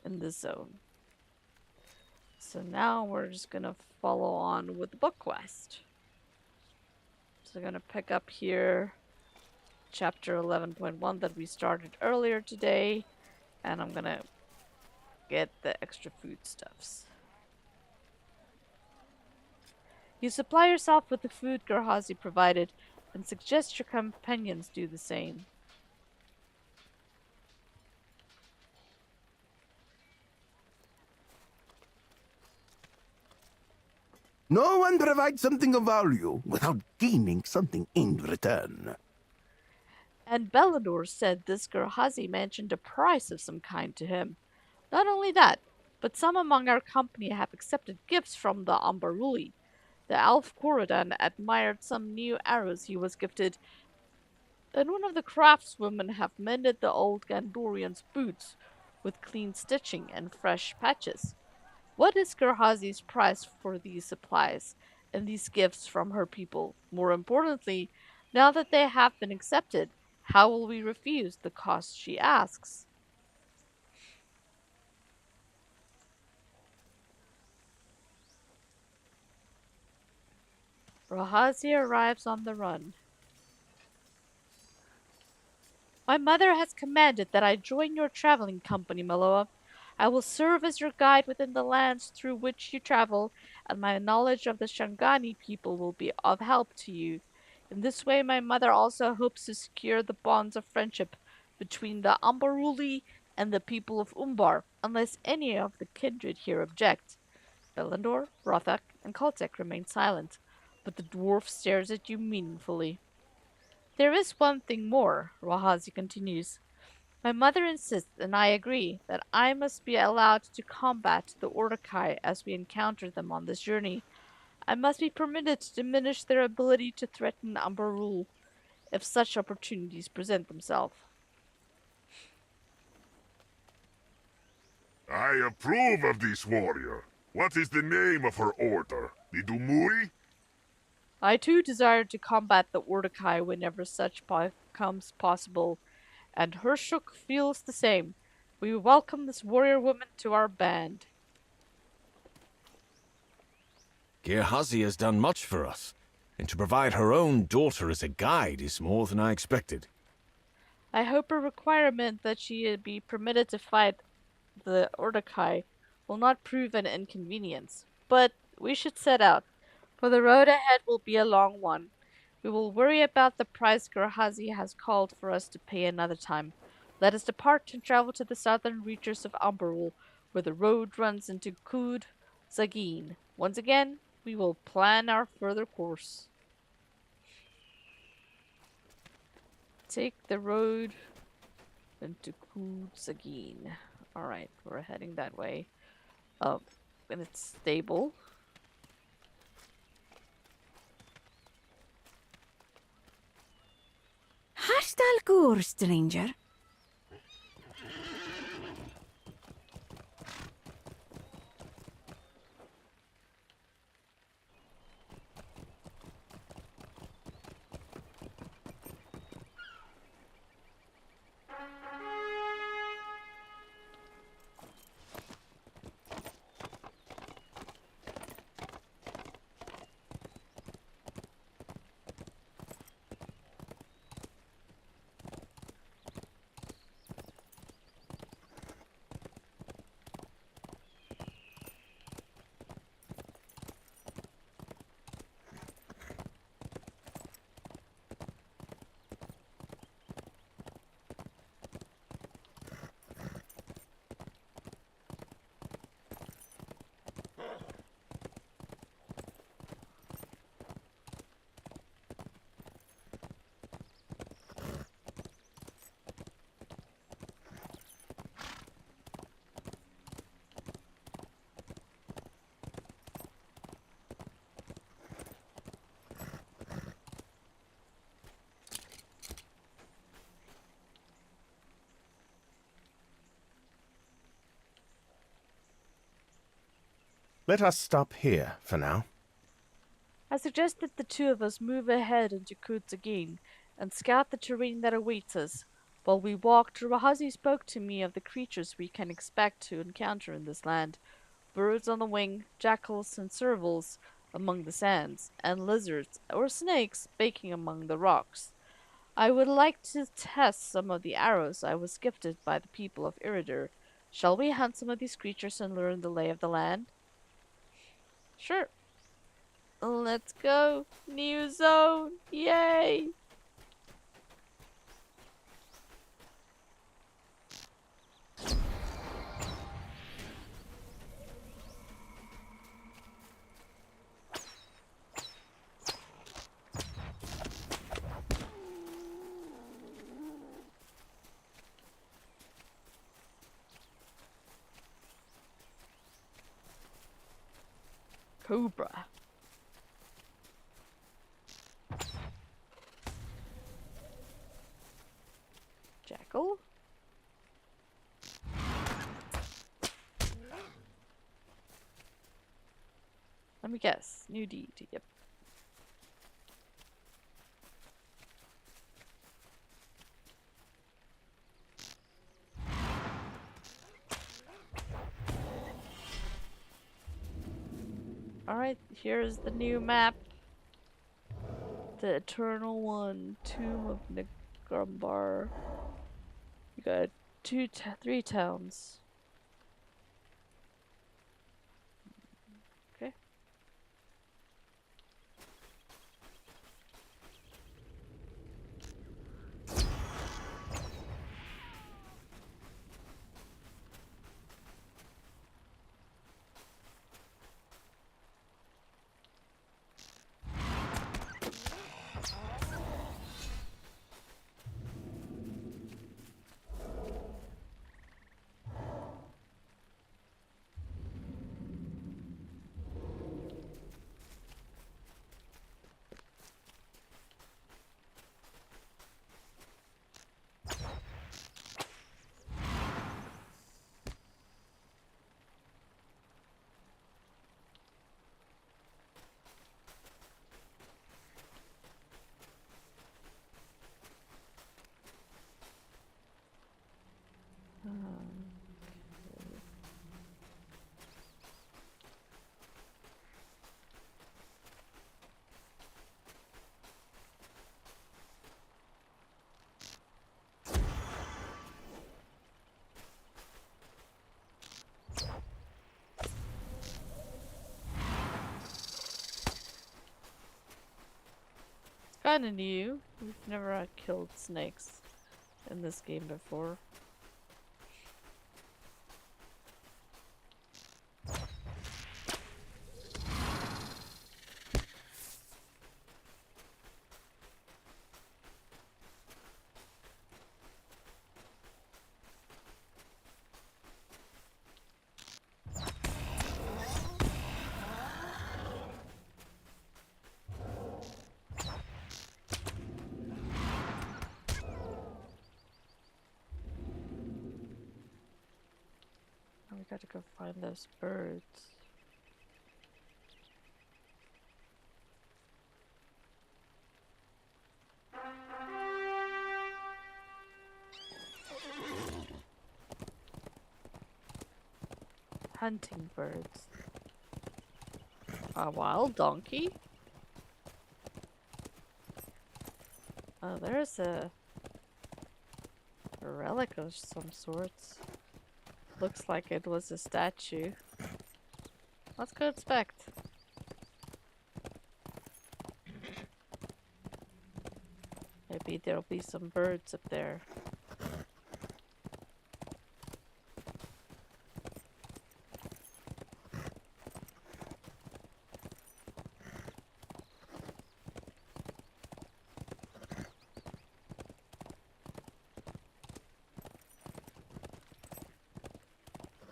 in this zone. So now we're just gonna follow on with the book quest. So I'm gonna pick up here, chapter 11.1 that we started earlier today, and I'm gonna get the extra foodstuffs. You supply yourself with the food Girhazi provided, and suggest your companions do the same. No one provides something of value without gaining something in return. And Bellador said this Girhazi mentioned a price of some kind to him. Not only that, but some among our company have accepted gifts from the Ambaruli. The elf Corodan admired some new arrows he was gifted, and one of the craftswomen have mended the old Gandorian's boots with clean stitching and fresh patches. What is Gerhazi's price for these supplies and these gifts from her people? More importantly, now that they have been accepted, how will we refuse the cost she asks? Rahazi arrives on the run. My mother has commanded that I join your traveling company, Meloa. I will serve as your guide within the lands through which you travel, and my knowledge of the Shangani people will be of help to you. In this way, my mother also hopes to secure the bonds of friendship between the Ambaruli and the people of Umbar, unless any of the kindred here object. Belendor, Rothak, and Kaltek remain silent, but the dwarf stares at you meaningfully. There is one thing more, Rahazi continues. My mother insists, and I agree, that I must be allowed to combat the Ordokai as we encounter them on this journey. I must be permitted to diminish their ability to threaten Umber rule, if such opportunities present themselves. I approve of this warrior. What is the name of her order? The Dumuri? I too desire to combat the Ordokai whenever such becomes possible, and Hershuk feels the same. We welcome this warrior woman to our band. Girhazi has done much for us, and to provide her own daughter as a guide is more than I expected. I hope a requirement that she be permitted to fight the Ordokai will not prove an inconvenience. But we should set out, for the road ahead will be a long one. We will worry about the price Gerhazi has called for us to pay another time. Let us depart and travel to the southern reaches of Umberul, where the road runs into Kud Zagin. Once again, we will plan our further course. Take the road into Kud Zagin. Alright, we're heading that way. And it's stable. Hastal gur, stranger. Let us stop here for now. I suggest that the two of us move ahead into Kutzagin and scout the terrain that awaits us. While we walked, Girhazi spoke to me of the creatures we can expect to encounter in this land. Birds on the wing, jackals and servals among the sands, and lizards or snakes baking among the rocks. I would like to test some of the arrows I was gifted by the people of Iridir. Shall we hunt some of these creatures and learn the lay of the land? Sure. Let's go. New zone. Yay. Cobra. Jackal? Let me guess. New deed. Yep. Alright, here's the new map. The Eternal One, Tomb of Nigrambar. You got three towns. Okay. Kinda new. We've never killed snakes in this game before. Oh, we gotta go find those birds. Hunting birds. A wild donkey? Oh, there's a relic of some sorts. Looks like it was a statue. Let's go inspect. Maybe there'll be some birds up there.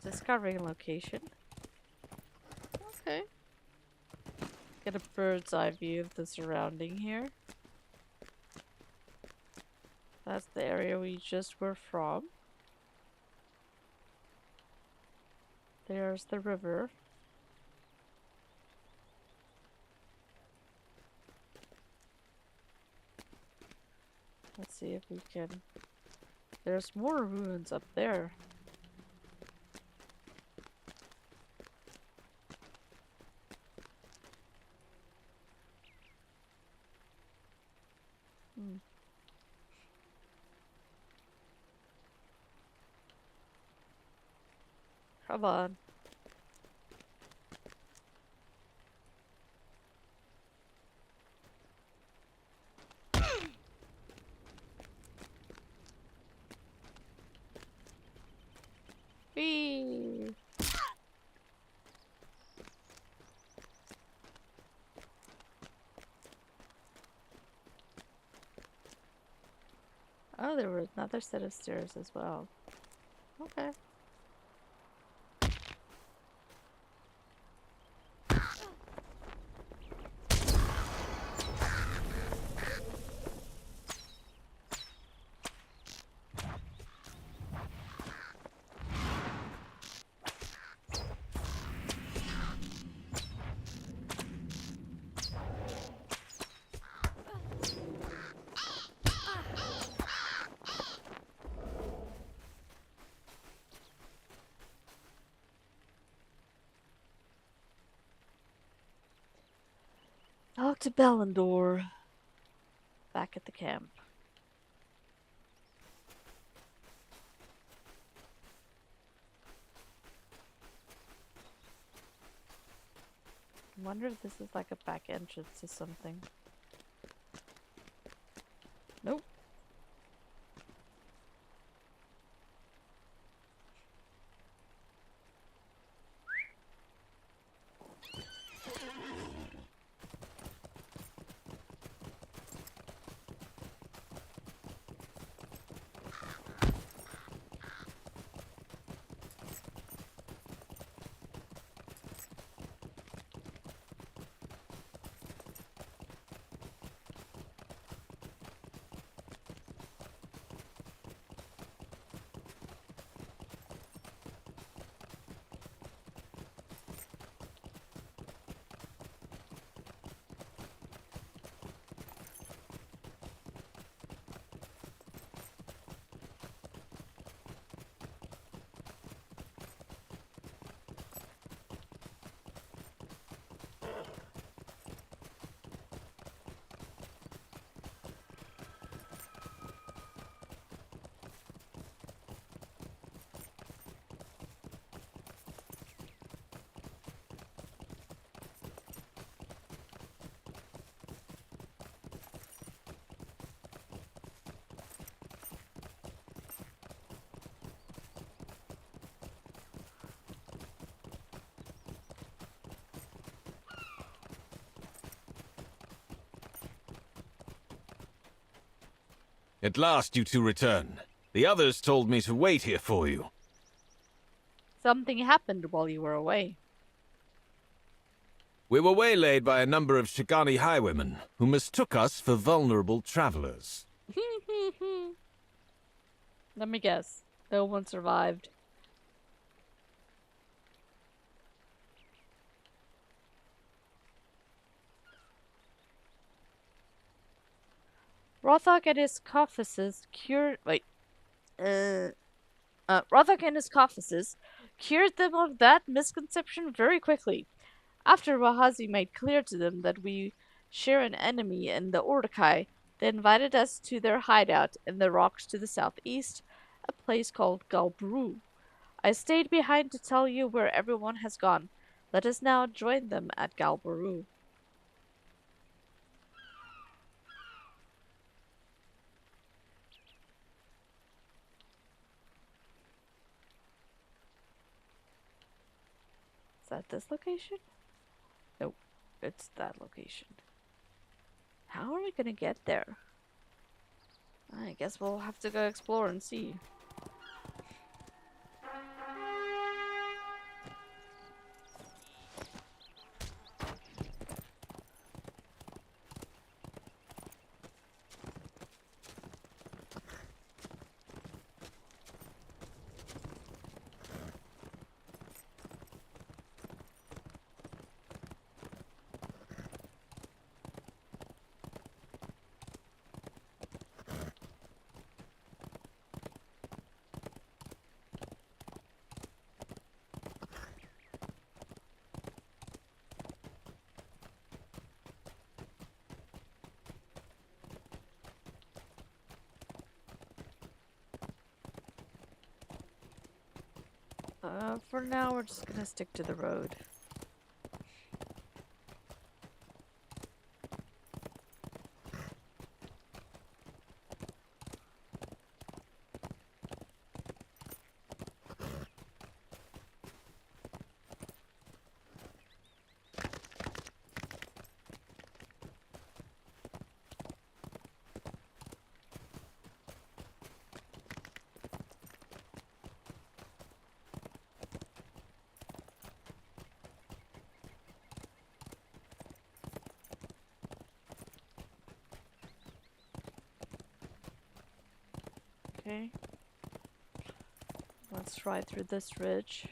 Discovering location. Okay. Get a bird's eye view of the surrounding here. That's the area we just were from. There's the river. Let's see if we can... There's more ruins up there. Come on. Whee! Oh, there was another set of stairs as well. Okay. Talk to Bellandor. Back at the camp. I wonder if this is like a back entrance to something. Nope. At last you two return. The others told me to wait here for you. Something happened while you were away. We were waylaid by a number of Shigani highwaymen, who mistook us for vulnerable travelers. Let me guess. No one survived. Rothok and his cophaces cured... Wait. Rothok and his cophaces cured them of that misconception very quickly. After Rahazi made clear to them that we share an enemy in the Ordekai, they invited us to their hideout in the rocks to the southeast, a place called Galbru. I stayed behind to tell you where everyone has gone. Let us now join them at Galburu. Is that this location? Nope, it's that location. How are we gonna get there? I guess we'll have to go explore and see. For now, we're just gonna stick to the road. Okay. Let's ride through this ridge.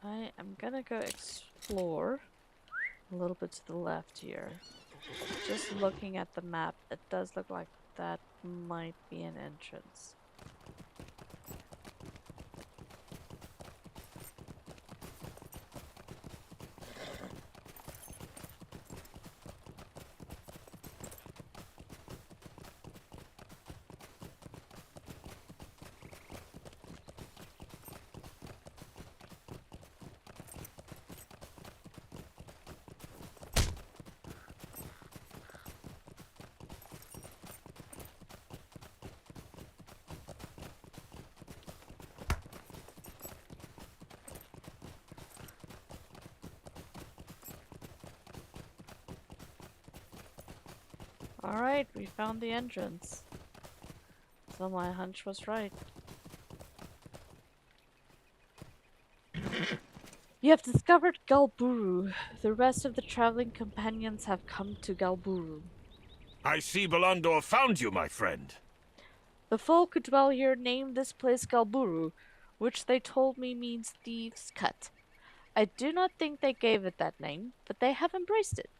I am gonna go explore a little bit to the left here. Just looking at the map, it does look like that might be an entrance. Alright, we found the entrance. So my hunch was right. You have discovered Galburu. The rest of the traveling companions have come to Galburu. I see Belandor found you, my friend. The folk who dwell here named this place Galburu, which they told me means Thieves' Cut. I do not think they gave it that name, but they have embraced it.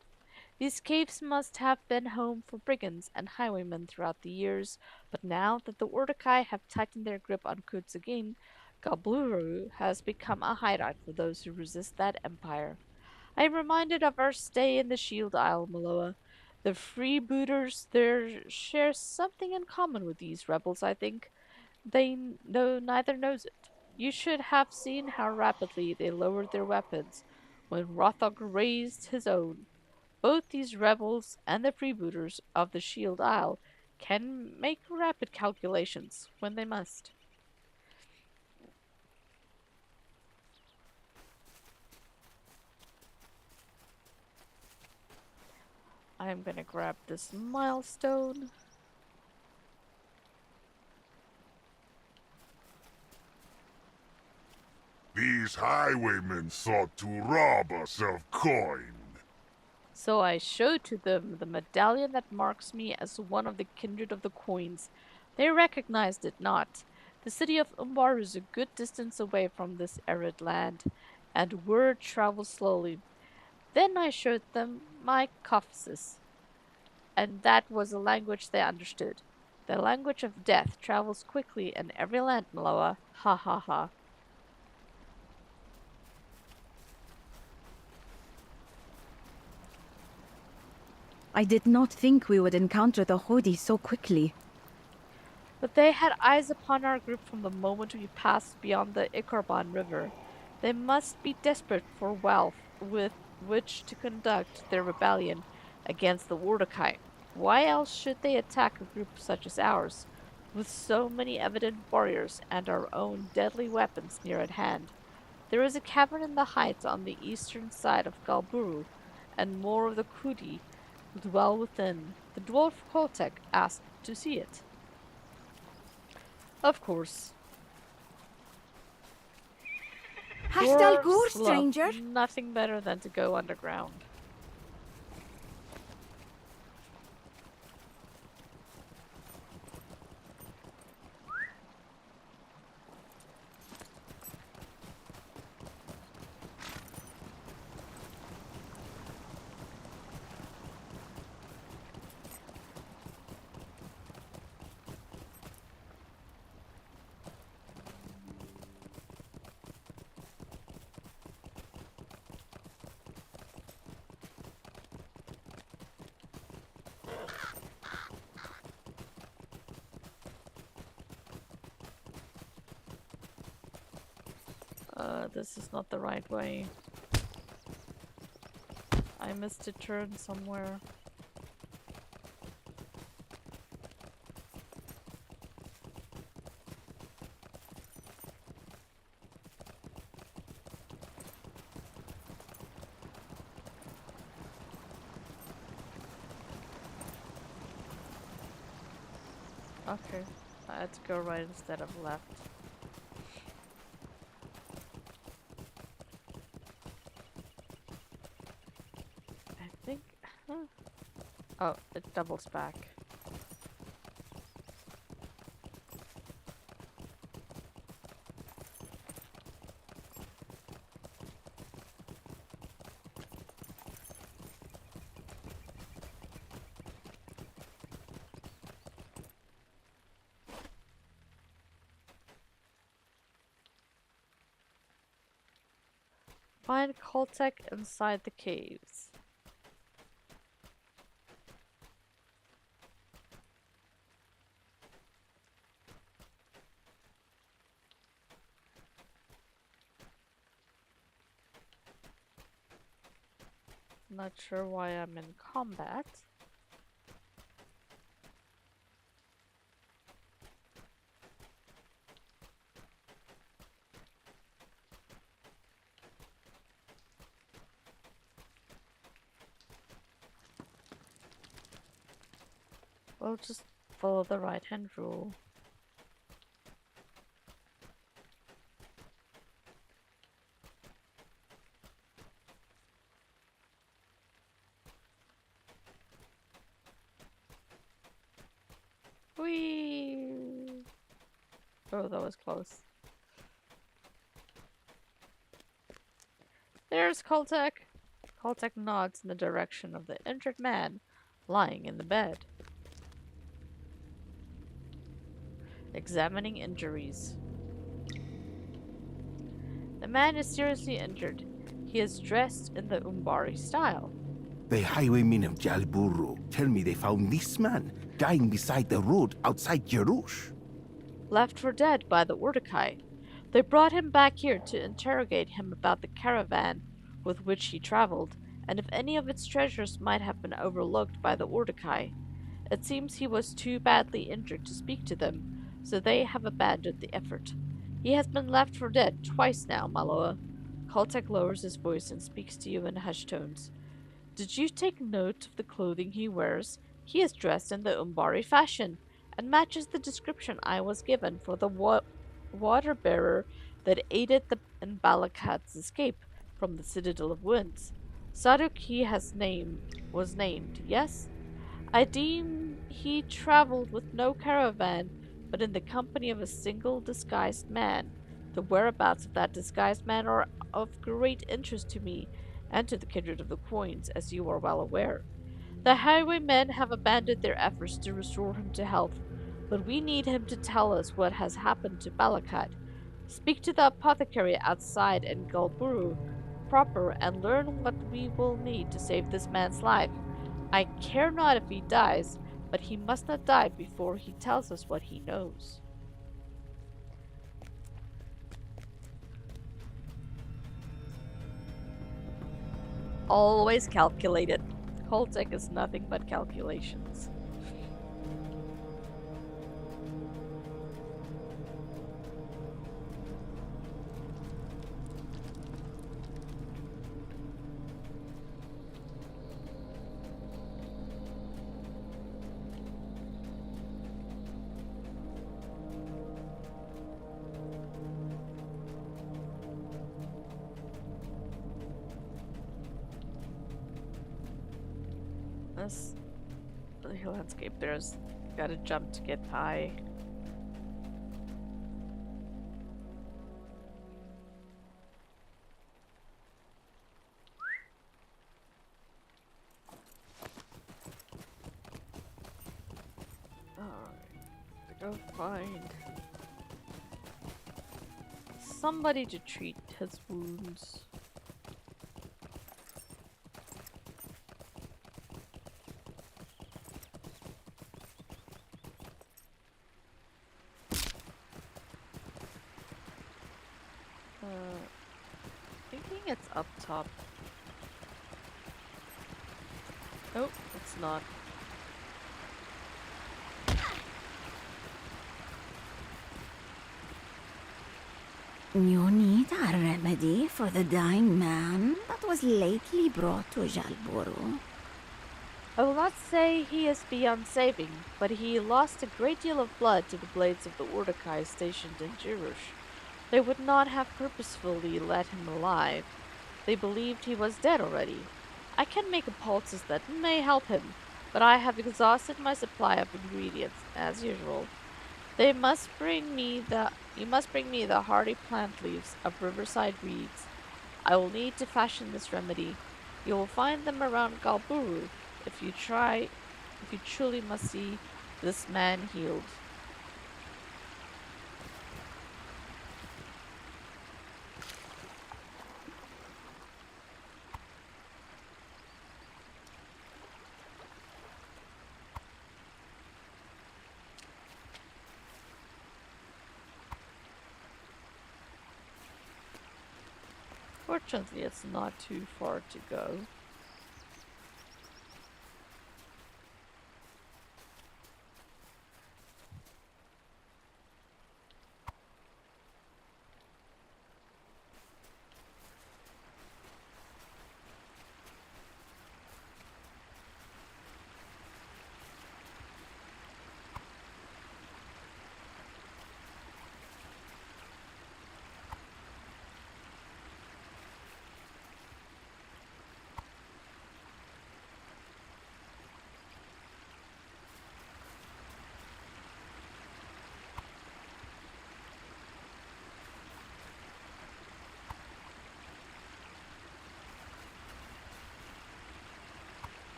These caves must have been home for brigands and highwaymen throughout the years, but now that the Urdakai have tightened their grip on Kuts again, Galburu has become a hideout for those who resist that empire. I am reminded of our stay in the Shield Isle, Maloa. The freebooters there share something in common with these rebels, I think. Neither knows it. You should have seen how rapidly they lowered their weapons when Rothog raised his own. Both these rebels and the freebooters of the Shield Isle can make rapid calculations when they must. I'm gonna grab this milestone. These highwaymen sought to rob us of coin. So I showed to them the medallion that marks me as one of the kindred of the coins. They recognized it not. The city of Umbar is a good distance away from this arid land, and word travels slowly. Then I showed them my Copsis, and that was a language they understood. The language of death travels quickly in every land, Maloa. Ha ha ha. I did not think we would encounter the Hodi so quickly. But they had eyes upon our group from the moment we passed beyond the Ikorban River. They must be desperate for wealth with which to conduct their rebellion against the Wardakai. Why else should they attack a group such as ours, with so many evident warriors and our own deadly weapons near at hand? There is a cavern in the heights on the eastern side of Galburu, and more of the Kudi dwell within. The dwarf Kotek asked to see it. Of course. Hashtag Gur, Dwarves love stranger. nothing better than to go underground. this is not the right way. I missed a turn somewhere. Okay, I had to go right instead of left. I think... Huh? Oh, it doubles back. Find Koltek inside the caves. Not sure why I'm in combat. We'll just follow the right hand rule. Whee! Oh, that was close. There's Koltek! Koltek nods in the direction of the injured man lying in the bed. Examining injuries. The man is seriously injured. He is dressed in the Umbari style. The highwaymen of Jalburu tell me they found this man dying beside the road outside Jerush. Left for dead by the Urdakai. They brought him back here to interrogate him about the caravan with which he traveled, and if any of its treasures might have been overlooked by the Urdakai. It seems he was too badly injured to speak to them, so they have abandoned the effort. He has been left for dead twice now, Maloa. Koltek lowers his voice and speaks to you in hushed tones. Did you take note of the clothing he wears? He is dressed in the Umbari fashion, and matches the description I was given for the water bearer that aided in Balakat's escape from the Citadel of Winds. Saruki was named, yes? I deem he traveled with no caravan, but in the company of a single disguised man. The whereabouts of that disguised man are of great interest to me and to the kindred of the coins, as you are well aware. The highwaymen have abandoned their efforts to restore him to health, but we need him to tell us what has happened to Balakat. Speak to the apothecary outside in Galburu proper and learn what we will need to save this man's life. I care not if he dies, but he must not die before he tells us what he knows. Always calculated. Koltek is nothing but calculations. This landscape there's gotta jump to get high. Alright, to go find somebody to treat his wounds. it's up top. Oh, it's not. You need a remedy for the dying man that was lately brought to Jalburu. I will not say he is beyond saving, but he lost a great deal of blood to the blades of the Urdakai stationed in Jirush. They would not have purposefully let him alive. They believed he was dead already. I can make a poultice that may help him, but I have exhausted my supply of ingredients, as usual. You must bring me the hardy plant leaves of riverside reeds. I will need to fashion this remedy. You will find them around Galburu if you truly must see this man healed. Fortunately, it's not too far to go.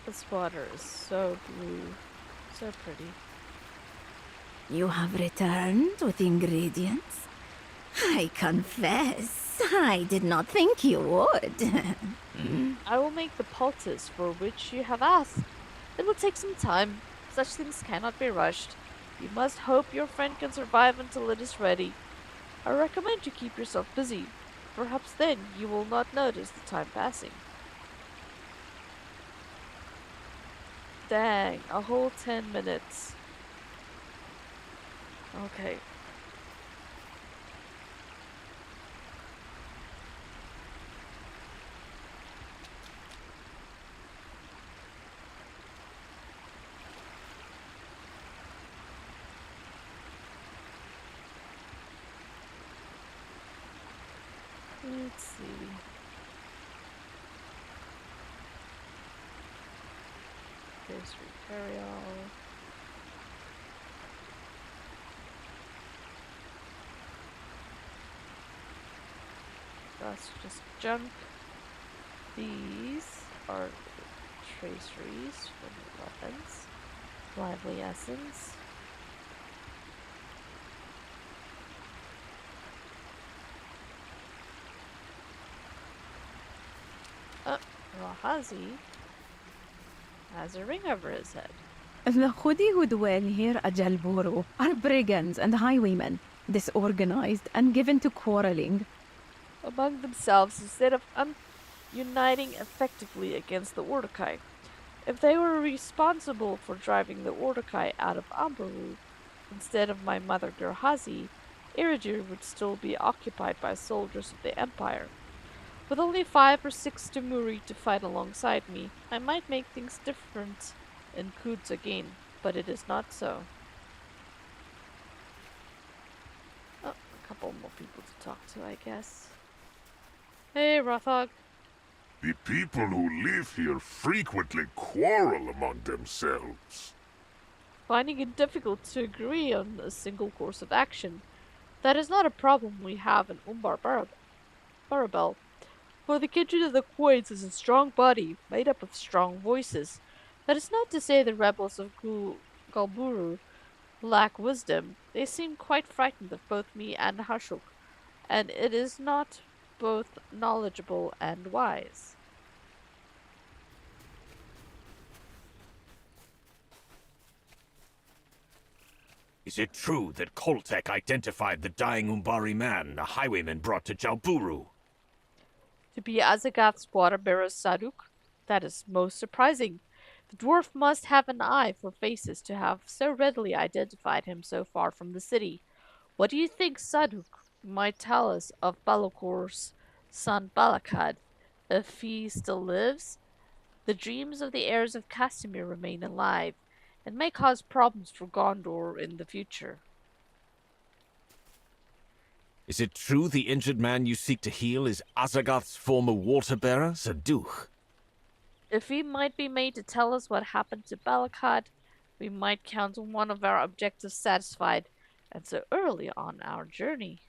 This water is so blue, so pretty. You have returned with ingredients? I confess, I did not think you would. I will make the poultice for which you have asked. It will take some time. Such things cannot be rushed. You must hope your friend can survive until it is ready. I recommend you keep yourself busy. Perhaps then you will not notice the time passing. Dang, a whole 10 minutes. Okay. Let's see. Tracery carry-all. That's just junk. These are traceries for the weapons. Lively essence. Girhazi has a ring over his head. The Khudi who dwell here at Jalburu are brigands and highwaymen, disorganized and given to quarreling. Among themselves instead of uniting effectively against the Urdakai. If they were responsible for driving the Urdakai out of Ambaru, instead of my mother Girhazi, Iridir would still be occupied by soldiers of the Empire. With only 5 or 6 Temuri to fight alongside me, I might make things different in Kuds again, but it is not so. Oh, a couple more people to talk to, I guess. Hey, Rothog. The people who live here frequently quarrel among themselves. Finding it difficult to agree on a single course of action. That is not a problem we have in Barabel. For the kitchen of the Quains is a strong body, made up of strong voices. That is not to say the rebels of Galburu lack wisdom. They seem quite frightened of both me and Hashuk, and it is not both knowledgeable and wise. Is it true that Koltek identified the dying Umbari man the highwayman brought to Jalburu? To be Azagath's water-bearer Saduk? That is most surprising. The dwarf must have an eye for faces to have so readily identified him so far from the city. What do you think Saduk might tell us of Balokor's son Balakad, if he still lives? The dreams of the heirs of Casimir remain alive, and may cause problems for Gondor in the future. Is it true the injured man you seek to heal is Azagath's former water-bearer, Saduch? If he might be made to tell us what happened to Balakad, we might count one of our objectives satisfied, and so early on our journey.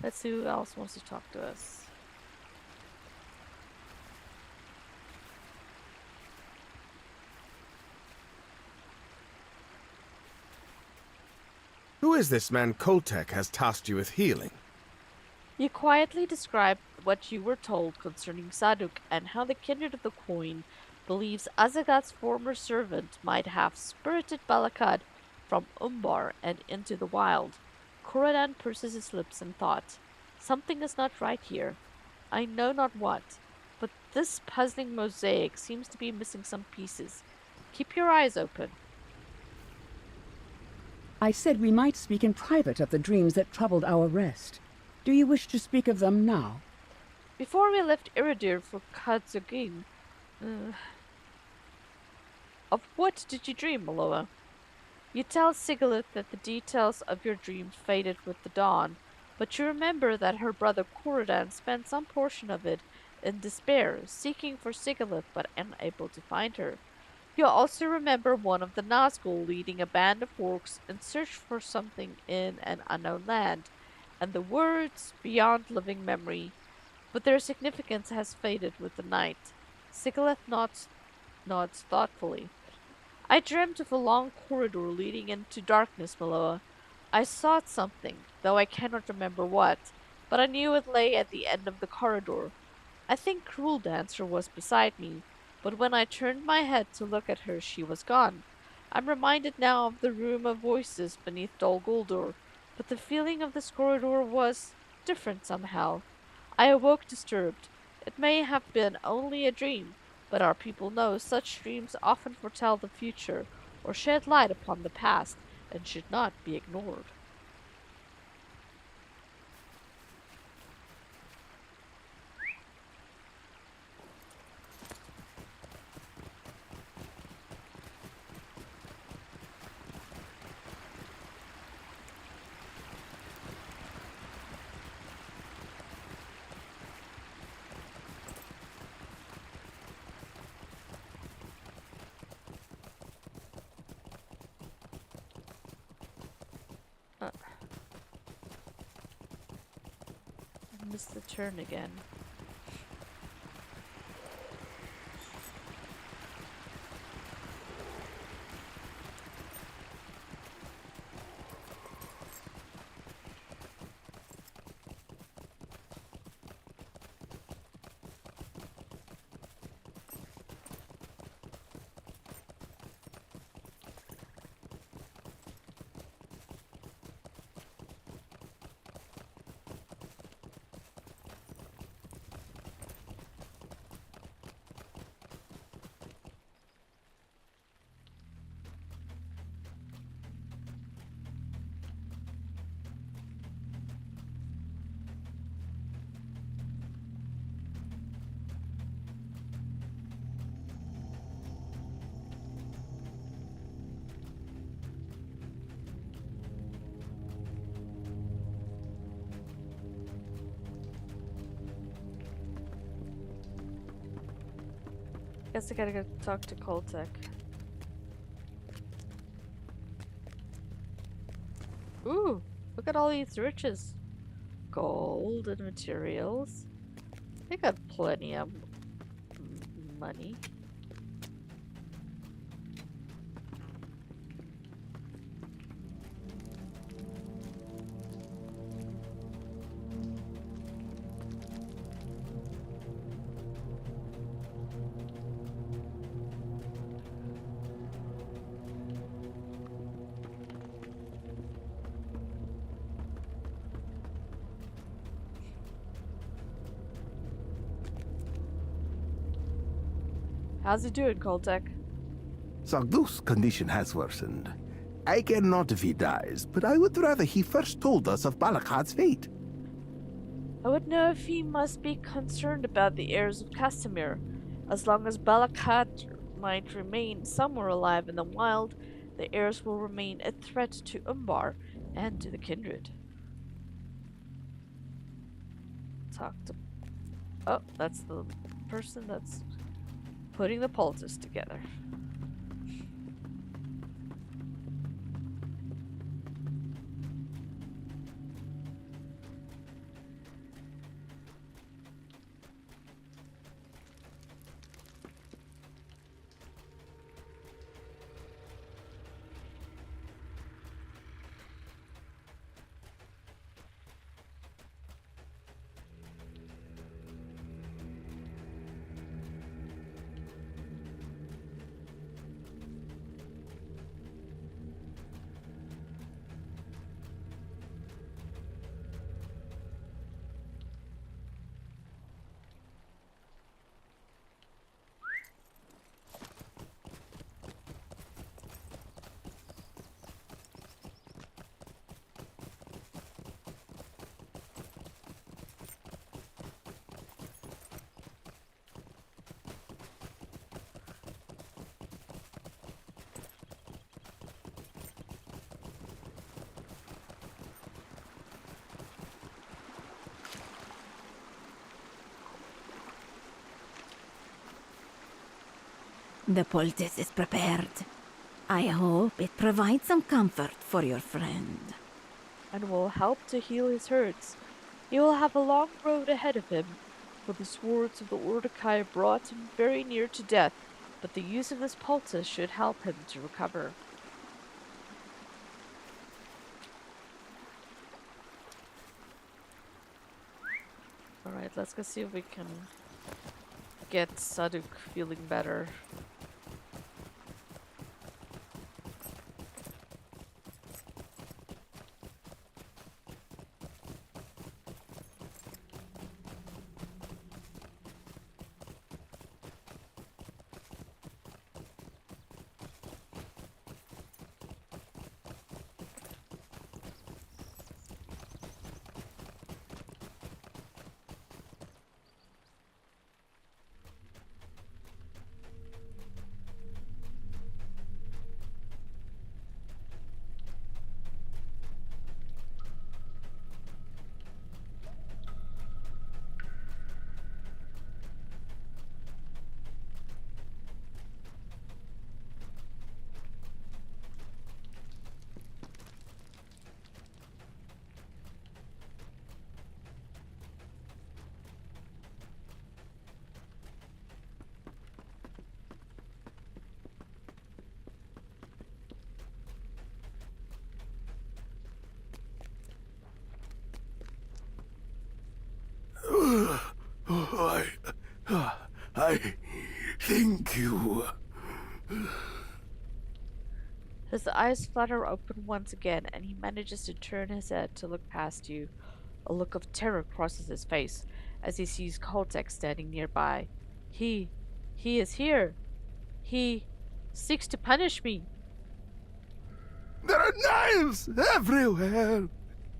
Let's see who else wants to talk to us. Who is this man Koltek has tasked you with healing? You quietly described what you were told concerning Saduk and how the kindred of the coin believes Azagath's former servant might have spirited Balakad from Umbar and into the wild. Kuradan purses his lips in thought. Something is not right here. I know not what, but this puzzling mosaic seems to be missing some pieces. Keep your eyes open. I said we might speak in private of the dreams that troubled our rest. Do you wish to speak of them now? Before we left Iridir for Khazugin, of what did you dream, Maloa? You tell Sigilith that the details of your dreams faded with the dawn, but you remember that her brother Kuradan spent some portion of it in despair, seeking for Sigilith but unable to find her. You also remember one of the Nazgul leading a band of orcs in search for something in an unknown land, and the words beyond living memory, but their significance has faded with the night. Sigilith nods thoughtfully. I dreamt of a long corridor leading into darkness, Maloa. I sought something, though I cannot remember what, but I knew it lay at the end of the corridor. I think Cruel Dancer was beside me, but when I turned my head to look at her, she was gone. I'm reminded now of the room of voices beneath Dol Guldur, but the feeling of this corridor was different somehow. I awoke disturbed. It may have been only a dream, but our people know such dreams often foretell the future or shed light upon the past and should not be ignored. I missed the turn again. Guess I gotta go talk to Koltek. Ooh, look at all these riches. Gold and materials. They got plenty of money. How's he doing, Koltek? Zagdus' condition has worsened. I cannot if he dies, but I would rather he first told us of Balakad's fate. I would know if he must be concerned about the heirs of Castamir. As long as Balakad might remain somewhere alive in the wild, the heirs will remain a threat to Umbar and to the kindred. Talk to... Oh, that's the person that's putting the poultice together. The poultice is prepared. I hope it provides some comfort for your friend. And will help to heal his hurts. He will have a long road ahead of him, for the swords of the Urdakai brought him very near to death, but the use of this poultice should help him to recover. Alright, let's go see if we can get Saduk feeling better. I thank you. His eyes flutter open once again, and he manages to turn his head to look past you. A look of terror crosses his face as he sees Koltek standing nearby. He is here. He seeks to punish me. There are knives everywhere!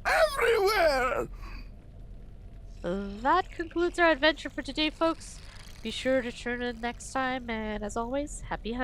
Everywhere! That concludes our adventure for today, folks. Be sure to tune in next time, and as always, happy hunting.